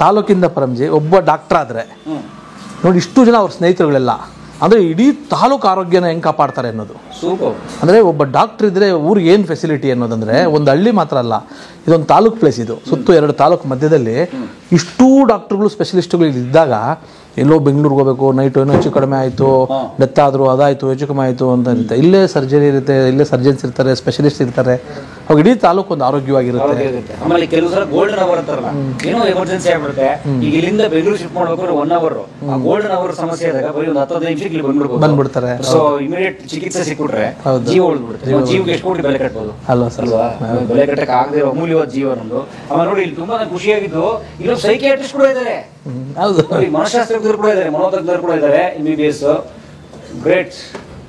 ತಾಲೂಕಿಂದ ಪರಂಜಿ ಒಬ್ಬ ಡಾಕ್ಟರ್ ಆದರೆ ನೋಡಿ ಇಷ್ಟು ಜನ ಅವ್ರ ಸ್ನೇಹಿತರುಗಳೆಲ್ಲ, ಅಂದರೆ ಇಡೀ ತಾಲೂಕು ಆರೋಗ್ಯನ ಹೆಂಗೆ ಕಾಪಾಡ್ತಾರೆ ಅನ್ನೋದು. ಅಂದರೆ ಒಬ್ಬ ಡಾಕ್ಟ್ರ್ ಇದ್ದರೆ ಊರಿಗೆ ಏನು ಫೆಸಿಲಿಟಿ ಅನ್ನೋದಂದರೆ, ಒಂದು ಹಳ್ಳಿ ಮಾತ್ರ ಅಲ್ಲ, ಇದೊಂದು ತಾಲೂಕು ಪ್ಲೇಸ್, ಇದು ಸುತ್ತು 2 ತಾಲೂಕು ಮಧ್ಯದಲ್ಲಿ ಇಷ್ಟೂ ಡಾಕ್ಟ್ರುಗಳು ಸ್ಪೆಷಲಿಸ್ಟ್ಗಳು ಇದ್ದಾಗ ಎಲ್ಲೋ ಬೆಂಗಳೂರಿಗೆ ಹೋಗಬೇಕು, ನೈಟು ಏನೋ ಹೆಚ್ಚು ಕಡಿಮೆ ಆಯಿತು, ಡೆತ್ ಆದರೂ ಅದಾಯಿತು ಹೆಚ್ಚು ಕಡಿಮೆ ಆಯಿತು ಅಂತ ಇರುತ್ತೆ. ಇಲ್ಲೇ ಸರ್ಜರಿ ಇರುತ್ತೆ, ಇಲ್ಲೇ ಸರ್ಜನ್ಸ್ ಇರ್ತಾರೆ, ಸ್ಪೆಷಲಿಸ್ಟ್ ಇರ್ತಾರೆ. ಅವಾಗ ಇಡೀ ತಾಲೂಕು ಒಂದು ಆರೋಗ್ಯವಾಗಿರುತ್ತೆ. ಆಮೇಲೆ ಕೆಲವು ಸಲ ಗೋಲ್ಡನ್ ಅವರ್ ಅಂತಾರಲ್ಲ, ಏನೋ ಎಮರ್ಜೆನ್ಸಿ ಆಗ್ಬಿಡುತ್ತೆ, ಈಗ ಇಲ್ಲಿಂದ ಬೆಂಗಳೂರು ಶಿಫ್ಟ್ ಮಾಡ್ಬೇಕಾದ್ರೆ 1 ಅವರ್ ಗೋಲ್ಡನ್ ಅವರ್ ಸಮಸ್ಯೆ ಆದಾಗ ಬರೀ ಒಂದು 10 ನಿಮಿಷಕ್ಕೆ ಇಲ್ಲಿ ಬಂದ್ಬಿಡ್ತಾರೆ. ಸೊ ಇಮಿಡಿಯೇಟ್ ಚಿಕಿತ್ಸೆ ಸಿಕ್ಬಿಟ್ರೆ ಜೀವ ಉಳಿದ್ಬಿಡುತ್ತೆ. ಜೀವಕ್ಕೆ ಎಷ್ಟು ಕೋಟಿ ಬೆಲೆ ಕಟ್ಬೋದು ಅಲ್ವಾ ಸರ್? ಬೆಲೆ ಕಟ್ಟಕ್ಕೆ ಆಗದೆ ಇರೋ ಅಮೂಲ್ಯವಾದ ಜೀವ ನಮ್ದು. ಆಮೇಲೆ ನೋಡಿ ಇಲ್ಲಿ ತುಂಬಾ ಖುಷಿಯಾಗಿದ್ದು, ಇಲ್ಲೊಂದು ಸೈಕಿಯಾಟ್ರಿಸ್ಟ್ ಕೂಡ ಇದ್ದಾರೆ, ಮನಃಶಾಸ್ತ್ರಜ್ಞರು ಕೂಡ ಇದ್ದಾರೆ, ಮನೋತಜ್ಞರು ಕೂಡ ಇದ್ದಾರೆ, MBBS. ಗ್ರೇಟ್.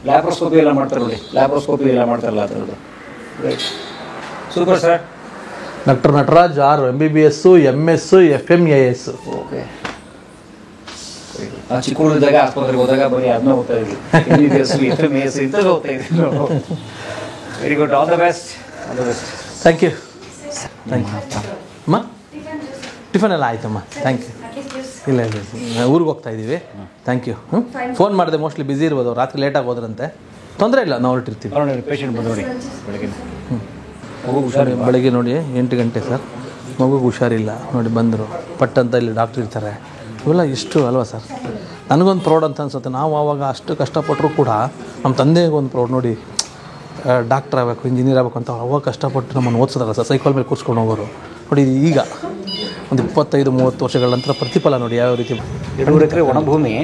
ಲ್ಯಾಪ್ರೋಸ್ಕೋಪಿ ಎಲ್ಲ ಮಾಡ್ತಾರೆ ನೋಡಿ, ಲ್ಯಾಪ್ರೋಸ್ಕೋಪಿ ಎಲ್ಲ ಮಾಡ್ತಾರಲ್ಲ ಅದರದ್ದು. Great, super sir. Doctor Nataraj R MBBS MS FMAS. Okay. ಚಿಕ್ಕುಳಿದಾಗ ಆಸ್ಪತ್ರೆಗೆ ಹೋದಾಗ ಬರೀ ಅದನ್ನ ಹೋಗ್ತಾ ಇದ್ವಿ, MBBS FMAS ಇಂಥದ್ದು ಹೋಗ್ತಾ ಇದ್ವಿ. Very good, all the best. Thank you. ಅಮ್ಮ ಟಿಫನ್ ಎಲ್ಲ ಆಯ್ತಮ್ಮ, ಥ್ಯಾಂಕ್ ಯು. ಇಲ್ಲ ಊರಿಗೆ ಹೋಗ್ತಾ ಇದ್ದೀವಿ, ಥ್ಯಾಂಕ್ ಯು. ಫೋನ್ ಮಾಡಿದೆ, ಮೋಸ್ಟ್ಲಿ ಬ್ಯುಸಿ ಇರ್ಬೋದು, ರಾತ್ರಿ ಲೇಟಾಗಿ ಹೋದ್ರಂತೆ. ತೊಂದರೆ ಇಲ್ಲ, ನಾವು ಹೊರಟಿರ್ತೀವಿ. ಪೇಷಂಟ್ ಬಂದು ನೋಡಿ ಬೆಳಗ್ಗೆ. ಬೆಳಗ್ಗೆ ನೋಡಿ 8 ಗಂಟೆ ಸರ್, ಮಗುಗೆ ಹುಷಾರಿಲ್ಲ ನೋಡಿ, ಬಂದರು ಪಟ್ ಅಂತ ಇಲ್ಲಿ ಡಾಕ್ಟ್ರ್ ಇರ್ತಾರೆ. ಇವೆಲ್ಲ ಎಷ್ಟು ಅಲ್ವಾ ಸರ್? ನನಗೊಂದು ಪ್ರೌಡ್ ಅಂತ ಅನ್ಸುತ್ತೆ. ನಾವು ಆವಾಗ ಅಷ್ಟು ಕಷ್ಟಪಟ್ಟರು ಕೂಡ ನಮ್ಮ ತಂದೆಗೆ ಒಂದು ಪ್ರೌಡ್ ನೋಡಿ, ಡಾಕ್ಟರ್ ಆಗಬೇಕು, ಇಂಜಿನಿಯರ್ ಆಗಬೇಕು ಅಂತ ಅವಾಗ ಕಷ್ಟಪಟ್ಟು ನಮ್ಮನ್ನು ಓದಿಸಿದಾರಲ್ಲ ಸರ್, ಸೈಕಲ್ ಮೇಲೆ ಕೂರಿಸ್ಕೊಂಡು ಹೋಗೋರು ನೋಡಿ. ಈಗ ಒಂದು 25-30 ವರ್ಷಗಳ ನಂತರ ಪ್ರತಿಫಲ ನೋಡಿ ಯಾವ ರೀತಿ. 2 ಎಕರೆ ಒಣಭೂಮಿ,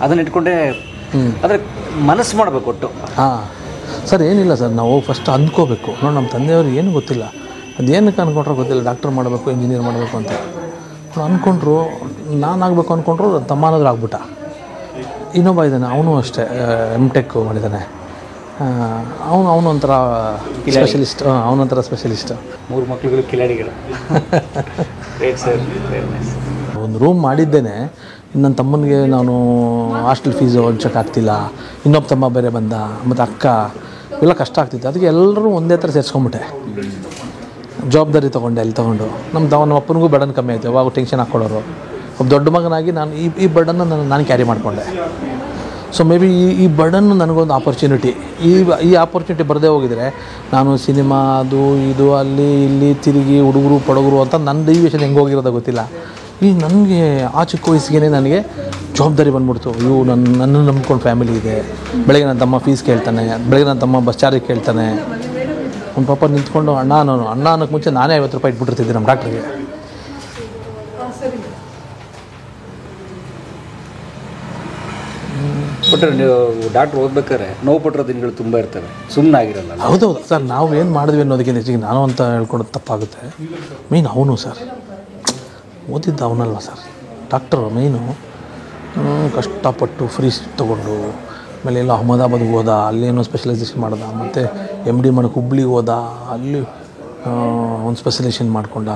ಅದನ್ನ ಇಟ್ಕೊಂಡೆ ಆದರೆ ಮನಸ್ಸು ಮಾಡಬೇಕು ಒಟ್ಟು. ಹಾಂ ಸರ್, ಏನಿಲ್ಲ ಸರ್, ನಾವು ಫಸ್ಟ್ ಅಂದ್ಕೋಬೇಕು ನೋಡಿ. ನಮ್ಮ ತಂದೆಯವ್ರಿಗೆ ಏನು ಗೊತ್ತಿಲ್ಲ, ಅದೇನಕ್ಕೆ ಅಂದ್ಕೊಂಡ್ರೆ ಗೊತ್ತಿಲ್ಲ, ಡಾಕ್ಟರ್ ಮಾಡಬೇಕು, ಇಂಜಿನಿಯರ್ ಮಾಡಬೇಕು ಅಂತ ಅಂದ್ಕೊಂಡ್ರು. ನಾನು ಆಗಬೇಕು ಅಂದ್ಕೊಂಡ್ರು, ತಮ್ಮನಾದ್ರೂ ಆಗ್ಬಿಟ್ಟ. ಇನ್ನೊಬ್ಬ ಇದ್ದಾನೆ, ಅವನು ಅಷ್ಟೇ MTech ಮಾಡಿದ್ದಾನೆ. ಅವನು ಒಂಥರ ಸ್ಪೆಷಲಿಸ್ಟ್. ಅವನೊಂಥರ ಸ್ಪೆಷಲಿಸ್ಟ್. 3 ಮಕ್ಕಳುಗಳು ಕಿಲಾಡಿಗಳು. ಒಂದು ರೂಮ್ ಮಾಡಿದ್ದೇನೆ. ಇನ್ನು ನನ್ನ ತಮ್ಮನಿಗೆ ನಾನು ಹಾಸ್ಟೆಲ್ ಫೀಸು ಹಂಚೋಕ್ಕಾಗ್ತಿಲ್ಲ, ಇನ್ನೊಬ್ಬ ತಮ್ಮ ಬೇರೆ ಬಂದ, ಮತ್ತು ಅಕ್ಕ, ಇವೆಲ್ಲ ಕಷ್ಟ ಆಗ್ತಿತ್ತು. ಅದಕ್ಕೆ ಎಲ್ಲರೂ ಒಂದೇ ಥರ ಸೇರಿಸ್ಕೊಂಬಿಟ್ಟೆ, ಜವಾಬ್ದಾರಿ ತೊಗೊಂಡೆ. ಅಲ್ಲಿ ತೊಗೊಂಡು ನಮ್ಮ ಅಪ್ಪನಿಗೂ ಬರ್ಡನ್ ಕಮ್ಮಿ ಆಯಿತು. ಯಾವಾಗ ಟೆನ್ಷನ್ ಹಾಕ್ಕೊಳ್ಳೋರು. ಒಬ್ಬ ದೊಡ್ಡ ಮಗನಾಗಿ ನಾನು ಈ ಬರ್ಡನ್ನು ನಾನು ಕ್ಯಾರಿ ಮಾಡಿಕೊಂಡೆ. ಸೊ ಮೇ ಬಿ ಈ ಬರ್ಡನ್ನು ನನಗೊಂದು ಆಪರ್ಚುನಿಟಿ. ಈ ಆಪರ್ಚುನಿಟಿ ಬರದೇ ಹೋಗಿದರೆ ನಾನು ಸಿನಿಮಾ ಅದು ಇದು ಅಲ್ಲಿ ಇಲ್ಲಿ ತಿರುಗಿ ಹುಡುಗರು ಪಡಗರು ಅಂತ ನನ್ನ ಡೈವಿಯೇಷನ್ ಹೆಂಗೆ ಹೋಗಿರೋದು ಗೊತ್ತಿಲ್ಲ. ಈಗ ನನಗೆ ಆ ಚಿಕ್ಕ ವಯಸ್ಸಿಗೆ ನನಗೆ ಜವಾಬ್ದಾರಿ ಬಂದ್ಬಿಡ್ತು. ನನ್ನನ್ನು ನಂಬ್ಕೊಂಡು ಫ್ಯಾಮಿಲಿ ಇದೆ. ಬೆಳಗ್ಗೆ ನನ್ನ ತಮ್ಮ ಫೀಸ್ ಕೇಳ್ತಾನೆ, ಬೆಳಗ್ಗೆ ನನ್ನ ತಮ್ಮ ಬಸ್ ಚಾರ್ಜ್ ಕೇಳ್ತಾನೆ. ಒಂದು ಪಾಪ ನಿಂತ್ಕೊಂಡು ಅಣ್ಣ ಅನ್ನೋಕ್ಕೆ ಮುಂಚೆ ನಾನೇ 50 ರೂಪಾಯಿ ಇಟ್ಬಿಟ್ಟಿರ್ತಿದ್ದೆ ನಮ್ಮ ಡಾಕ್ಟ್ರಿಗೆ. ಬಟ್ ನೀವು ಡಾಕ್ಟ್ರ್ ಓದ್ಬೇಕಾದ್ರೆ ನೋವು ಪಟ್ಟಿರೋ ದಿನಗಳು ತುಂಬ ಇರ್ತವೆ, ಸುಮ್ಮನೆ ಆಗಿರಲ್ಲ. ಹೌದೌದು ಸರ್, ನಾವು ಏನು ಮಾಡಿದ್ವಿ ಅನ್ನೋದಕ್ಕಿಂತ ಹೆಚ್ಚಿಗೆ ನಾನು ಅಂತ ಹೇಳ್ಕೊಡೋದು ತಪ್ಪಾಗುತ್ತೆ. ಮೀನ್ ಅವನು ಸರ್ ಓದಿದ್ದ ಅವನಲ್ವ ಸರ್, ಡಾಕ್ಟರು ಮೈನು ಕಷ್ಟಪಟ್ಟು ಫ್ರೀ ಸೀಟ್ ತೊಗೊಂಡು ಆಮೇಲೆ ಎಲ್ಲ ಅಹಮದಾಬಾದ್ಗೆ ಹೋದ, ಅಲ್ಲೇನೋ ಸ್ಪೆಷಲೈಸೇಷನ್ ಮಾಡ್ದ, ಮತ್ತು MD ಮಾಡಕ್ಕೆ ಹುಬ್ಳಿಗೆ ಹೋದ, ಅಲ್ಲಿ ಒಂದು ಸ್ಪೆಷಲೈಸೇಷನ್ ಮಾಡ್ಕೊಂಡ.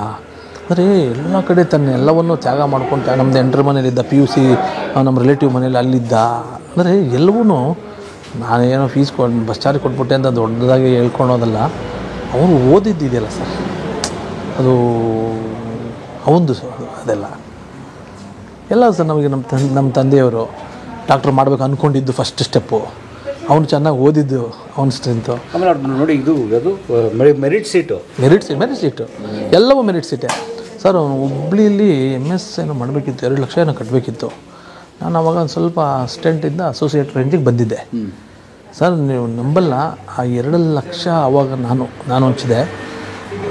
ಅಂದರೆ ಎಲ್ಲ ಕಡೆ ತನ್ನ ಎಲ್ಲವನ್ನೂ ತ್ಯಾಗ ಮಾಡ್ಕೊಂಡು ನಮ್ಮದು ಎಂಟ್ರ್ ಮನೇಲಿದ್ದ, PUC ನಮ್ಮ ರಿಲೇಟಿವ್ ಮನೇಲಿ ಅಲ್ಲಿದ್ದ. ಅಂದರೆ ಎಲ್ಲವೂ ನಾನೇನೋ ಫೀಸ್ ಬಸ್ ಚಾರ್ಜ್ ಕೊಟ್ಬಿಟ್ಟೆ ಅಂತ ದೊಡ್ಡದಾಗಿ ಹೇಳ್ಕೊಳೋದಲ್ಲ. ಅವರು ಓದಿದ್ದಿದೆಯಲ್ಲ ಸರ್, ಅದು ಅವಂದು ಅದೆಲ್ಲ ಎಲ್ಲ ಸರ್. ನಮಗೆ ನಮ್ಮ ತಂದೆಯವರು ಡಾಕ್ಟ್ರ್ ಮಾಡಬೇಕು ಅಂದ್ಕೊಂಡಿದ್ದು ಫಸ್ಟ್ ಸ್ಟೆಪ್ಪು. ಅವನು ಚೆನ್ನಾಗಿ ಓದಿದ್ದು ಅವನ ಸ್ಟ್ರೆಂತು. ಆಮೇಲೆ ನೋಡಿ ಇದು ಅದು ಮೆರಿಟ್ ಸೀಟು ಎಲ್ಲವೂ ಮೆರಿಟ್ ಸೀಟೇ ಸರ್. ಅವನು ಹುಬ್ಳಿಯಲ್ಲಿ MS ಏನೋ ಮಾಡಬೇಕಿತ್ತು, 2 ಲಕ್ಷ ಏನೋ ಕಟ್ಟಬೇಕಿತ್ತು. ನಾನು ಅವಾಗ ಒಂದು ಸ್ವಲ್ಪ ಅಸಿಸ್ಟೆಂಟಿಂದ ಅಸೋಸಿಯೇಟ್ ರೇಂಜಿಗೆ ಬಂದಿದ್ದೆ ಸರ್. ನೀವು ನಂಬಲ್ಲ, ಆ 2 ಲಕ್ಷ ಅವಾಗ ನಾನು ಹಂಚಿದೆ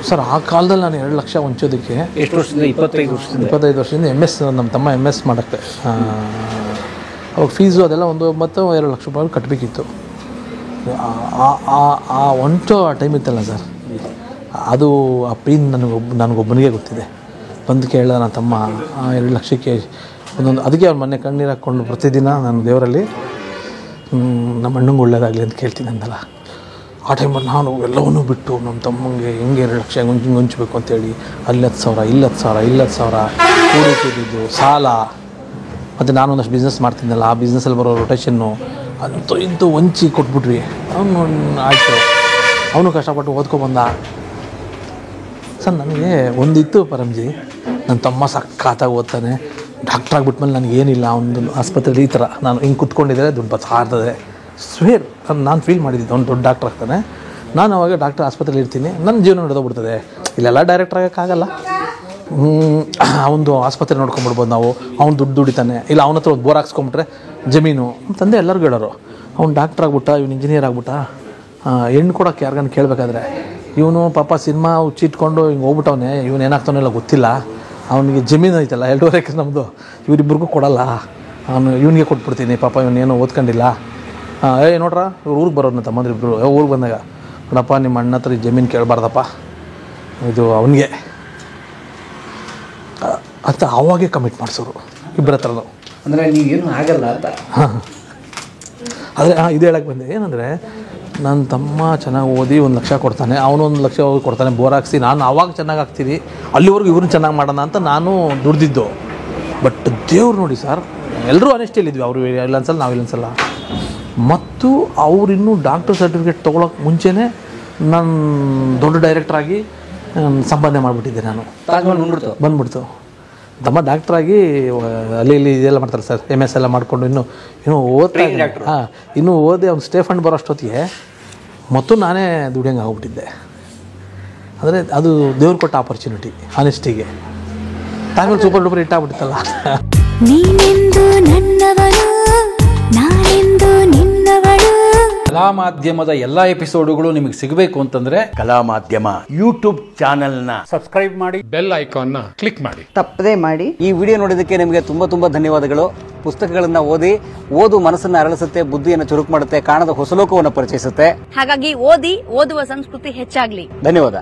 ಸರ್. ಆ ಕಾಲದಲ್ಲಿ ನಾನು 2 ಲಕ್ಷ ಹಂಚೋದಕ್ಕೆ ಎಷ್ಟು ವರ್ಷದಿಂದ? 25 ವರ್ಷದಿಂದ MS ನಮ್ಮ ತಮ್ಮ MS ಮಾಡೋಕ್ಕೆ ಅವಾಗ ಫೀಸು ಅದೆಲ್ಲ ಒಂದು 2 ಲಕ್ಷ ರೂಪಾಯಿ ಕಟ್ಟಬೇಕಿತ್ತು. ಆ ಒಂಟು ಆ ಟೈಮ್ ಇತ್ತಲ್ಲ ಸರ್, ಅದು ಆ ಪೇನ್ ನನಗೊಬ್ಬನಿಗೆ ಗೊತ್ತಿದೆ. ಬಂದು ಕೇಳ ನನ್ನ ತಮ್ಮ 2 ಲಕ್ಷಕ್ಕೆ ಒಂದೊಂದು, ಅದಕ್ಕೆ ಅವ್ರು ಮೊನ್ನೆ ಕಣ್ಣೀರು ಹಾಕ್ಕೊಂಡು ಪ್ರತಿದಿನ ನಾನು ದೇವರಲ್ಲಿ ನಮ್ಮ ಅಣ್ಣಂಗೆ ಒಳ್ಳೇದಾಗಲಿ ಅಂತ ಕೇಳ್ತೀನಿ ಅಂದಲ್ಲ. ಆ ಟೈಮಲ್ಲಿ ನಾನು ಎಲ್ಲವನ್ನೂ ಬಿಟ್ಟು ನಮ್ಮ ತಮ್ಮಂಗೆ ಹೆಂಗೆ 2 ಲಕ್ಷ ಹಿಂಗೆ ಹಂಚ್ಬೇಕು ಅಂತೇಳಿ ಅಲ್ಲಿ 10,000 ಇಲ್ಲಿ 10,000 ಕೂಡಿಟ್ಟಿದ್ದು ಸಾಲ, ಮತ್ತು ನಾನು ಒಂದಷ್ಟು ಬಿಸ್ನೆಸ್ ಮಾಡ್ತಿದ್ದಲ್ಲ, ಆ ಬಿಸ್ನೆಸ್ಸಲ್ಲಿ ಬರೋ ರೊಟೇಷನ್ನು ಅಂತೂ ಇಂತೂ ವಂಚಿ ಕೊಟ್ಬಿಟ್ವಿ. ಅವನು ಆಯಿತು, ಅವನು ಕಷ್ಟಪಟ್ಟು ಓದ್ಕೊಬಂದ ಸರ್. ನನಗೆ ಒಂದಿತ್ತು ಪರಮ್ಜಿ, ನನ್ನ ತಮ್ಮ ಸಖತ್ತಾಗಿ ಓದ್ತಾನೆ, ಡಾಕ್ಟ್ರ್ ಆಗಿಬಿಟ್ಮೇಲೆ ನನಗೇನಿಲ್ಲ, ಒಂದು ಆಸ್ಪತ್ರೆಯಲ್ಲಿ ಈ ಥರ ನಾನು ಹಿಂಗೆ ಕುತ್ಕೊಂಡಿದ್ದರೆ ದುಡ್ಡು ಬತ್ತಾಡ್ತದೆ ಸ್ವೇರ್ ನಾನು ಫೀಲ್ ಮಾಡಿದ್ದೆ. ಅವ್ನು ದೊಡ್ಡ ಡಾಕ್ಟ್ರ್ ಆಗ್ತಾನೆ, ನಾನು ಅವಾಗ ಡಾಕ್ಟ್ರ್ ಆಸ್ಪತ್ರೆಯಲ್ಲಿ ಇರ್ತೀನಿ, ನನ್ನ ಜೀವನ ನಡೆದೋಗ್ಬಿಡ್ತದೆ. ಇಲ್ಲೆಲ್ಲ ಡೈರೆಕ್ಟ್ರ್ ಆಗೋಕ್ಕಾಗಲ್ಲ. ಅವನದು ಆಸ್ಪತ್ರೆ ನೋಡ್ಕೊಂಬಿಡ್ಬೋದು ನಾವು, ಅವ್ನು ದುಡ್ಡು ದುಡಿತಾನೆ, ಇಲ್ಲ ಅವನ ಹತ್ರ ಒಂದು ಬೋರ್ ಹಾಕ್ಸ್ಕೊಂಬಿಟ್ರೆ ಜಮೀನು. ತಂದೆ ಎಲ್ಲರಿಗೂ ಹೇಳೋರು, ಅವ್ನು ಡಾಕ್ಟ್ರ್ ಆಗ್ಬಿಟ್ಟ, ಇವ್ನು ಇಂಜಿನಿಯರ್ ಆಗ್ಬಿಟ್ಟ, ಹೆಣ್ಣು ಕೊಡೋಕ್ಕೆ ಯಾರಿಗಾನ ಕೇಳಬೇಕಾದ್ರೆ ಇವನು ಪಾಪ ಸಿನಿಮಾ ಹುಚ್ಚಿಟ್ಕೊಂಡು ಹಿಂಗೆ ಹೋಗ್ಬಿಟ್ಟವನೇ, ಇವನು ಏನಾಗ್ತಾನೆಲ್ಲ ಗೊತ್ತಿಲ್ಲ, ಅವನಿಗೆ ಜಮೀನು ಐತಲ್ಲ 2.5 ಎಕರೆ ನಮ್ಮದು, ಇವರಿಬ್ಬರಿಗೂ ಕೊಡಲ್ಲ, ಅವನು ಇವನಿಗೆ ಕೊಟ್ಬಿಡ್ತೀನಿ, ಪಾಪ ಇವನೇನೋ ಓದ್ಕೊಂಡಿಲ್ಲ. ನೋಡ್ರ ಇವ್ರು ಊರಿಗೆ ಬರೋರು ತಮ್ಮಂದ್ರಿಬ್ರು, ಊರಿಗೆ ಬಂದಾಗ ನೋಡಪ್ಪ ನಿಮ್ಮ ಅಣ್ಣ ಹತ್ರ ಜಮೀನು ಕೇಳಬಾರ್ದಪ್ಪ, ಇದು ಅವನಿಗೆ ಅಂತ ಅವಾಗೇ ಕಮಿಟ್ ಮಾಡಿಸೋರು ಇಬ್ಬರ ಹತ್ರನೂ. ಅಂದರೆ ನೀವೇನು ಆಗಲ್ಲ ಅಂತ. ಆದರೆ ಇದು ಹೇಳಕ್ಕೆ ಬಂದೆ ಏನಂದರೆ, ನನ್ನ ತಮ್ಮ ಚೆನ್ನಾಗಿ ಓದಿ 1 ಲಕ್ಷ ಕೊಡ್ತಾನೆ, ಅವನು 1 ಲಕ್ಷ ಹೋಗಿ ಕೊಡ್ತಾನೆ, ಬೋರ್ ಹಾಕ್ಸಿ ನಾನು ಆವಾಗ ಚೆನ್ನಾಗಿ ಆಗ್ತೀವಿ, ಅಲ್ಲಿವರೆಗೂ ಇವ್ರನ್ನ ಚೆನ್ನಾಗಿ ಮಾಡೋಣ ಅಂತ ನಾನು ದುಡ್ದಿದ್ದು. ಬಟ್ ದೇವ್ರು ನೋಡಿ ಸರ್, ಎಲ್ಲರೂ ಅನೆಸ್ಟಿಯಲ್ಲಿದ್ವಿ, ಅವರು ಇಲ್ಲೊಂದ್ಸಲ ನಾವು ಇಲ್ಲೊಂದ್ಸಲ. ಮತ್ತು ಅವರಿನ್ನೂ ಡಾಕ್ಟರ್ ಸರ್ಟಿಫಿಕೇಟ್ ತೊಗೊಳಕ್ಕೆ ಮುಂಚೆನೇ ನಾನು ದೊಡ್ಡ ಡೈರೆಕ್ಟ್ರಾಗಿ ಸಂಪಾದನೆ ಮಾಡಿಬಿಟ್ಟಿದ್ದೆ. ನಾನು ಬಂದ್ಬಿಡ್ತು. ತಮ್ಮ ಡಾಕ್ಟ್ರಾಗಿ ಅಲ್ಲಿ ಇಲ್ಲಿ ಇದೆಲ್ಲ ಮಾಡ್ತಾರೆ ಸರ್, MS ಎಲ್ಲ ಮಾಡಿಕೊಂಡು ಇನ್ನೂ ಓದ್ತಾ ಇನ್ನೂ ಓದಿ ಅವ್ನು ಸ್ಟೇ ಫಂಡ್ ಬರೋಷ್ಟೊತ್ತಿಗೆ ಮತ್ತು ನಾನೇ ದುಡಿಯಂಗೆ ಆಗ್ಬಿಟ್ಟಿದ್ದೆ. ಅಂದರೆ ಅದು ದೇವ್ರು ಕೊಟ್ಟ ಆಪರ್ಚುನಿಟಿ ಆನೆಸ್ಟಿಗೆ. ಆಮೇಲೆ ಸೂಪರ್ ಡೂಪರ್ ಹಿಟ್ ಆಗ್ಬಿಟ್ಟಿತ್ತಲ್ಲ. ನೀನೆಂದು ನನ್ನವನು, ನಾನೆಂದು ನಿನ್ನವಳು. ಕಲಾ ಮಾಧ್ಯಮದ ಎಲ್ಲಾ ಎಪಿಸೋಡುಗಳು ನಿಮಗೆ ಸಿಗಬೇಕು ಅಂತಂದ್ರೆ ಕಲಾ ಮಾಧ್ಯಮ ಯೂಟ್ಯೂಬ್ ಚಾನೆಲ್ನ ಸಬ್ಸ್ಕ್ರೈಬ್ ಮಾಡಿ, ಬೆಲ್ ಐಕಾನ್ನ ಕ್ಲಿಕ್ ಮಾಡಿ, ತಪ್ಪದೇ ಮಾಡಿ. ಈ ವಿಡಿಯೋ ನೋಡಿದ್ದಕ್ಕೆ ನಿಮಗೆ ತುಂಬ ಧನ್ಯವಾದಗಳು. ಪುಸ್ತಕಗಳನ್ನ ಓದು ಮನಸ್ಸನ್ನು ಅರಳಿಸುತ್ತೆ, ಬುದ್ಧಿಯನ್ನು ಚುರುಕು ಮಾಡುತ್ತೆ, ಕಾಣದ ಹೊಸ ಲೋಕವನ್ನು ಪರಿಚಯಿಸುತ್ತೆ. ಹಾಗಾಗಿ ಓದುವ ಸಂಸ್ಕೃತಿ ಹೆಚ್ಚಾಗ್ಲಿ. ಧನ್ಯವಾದ.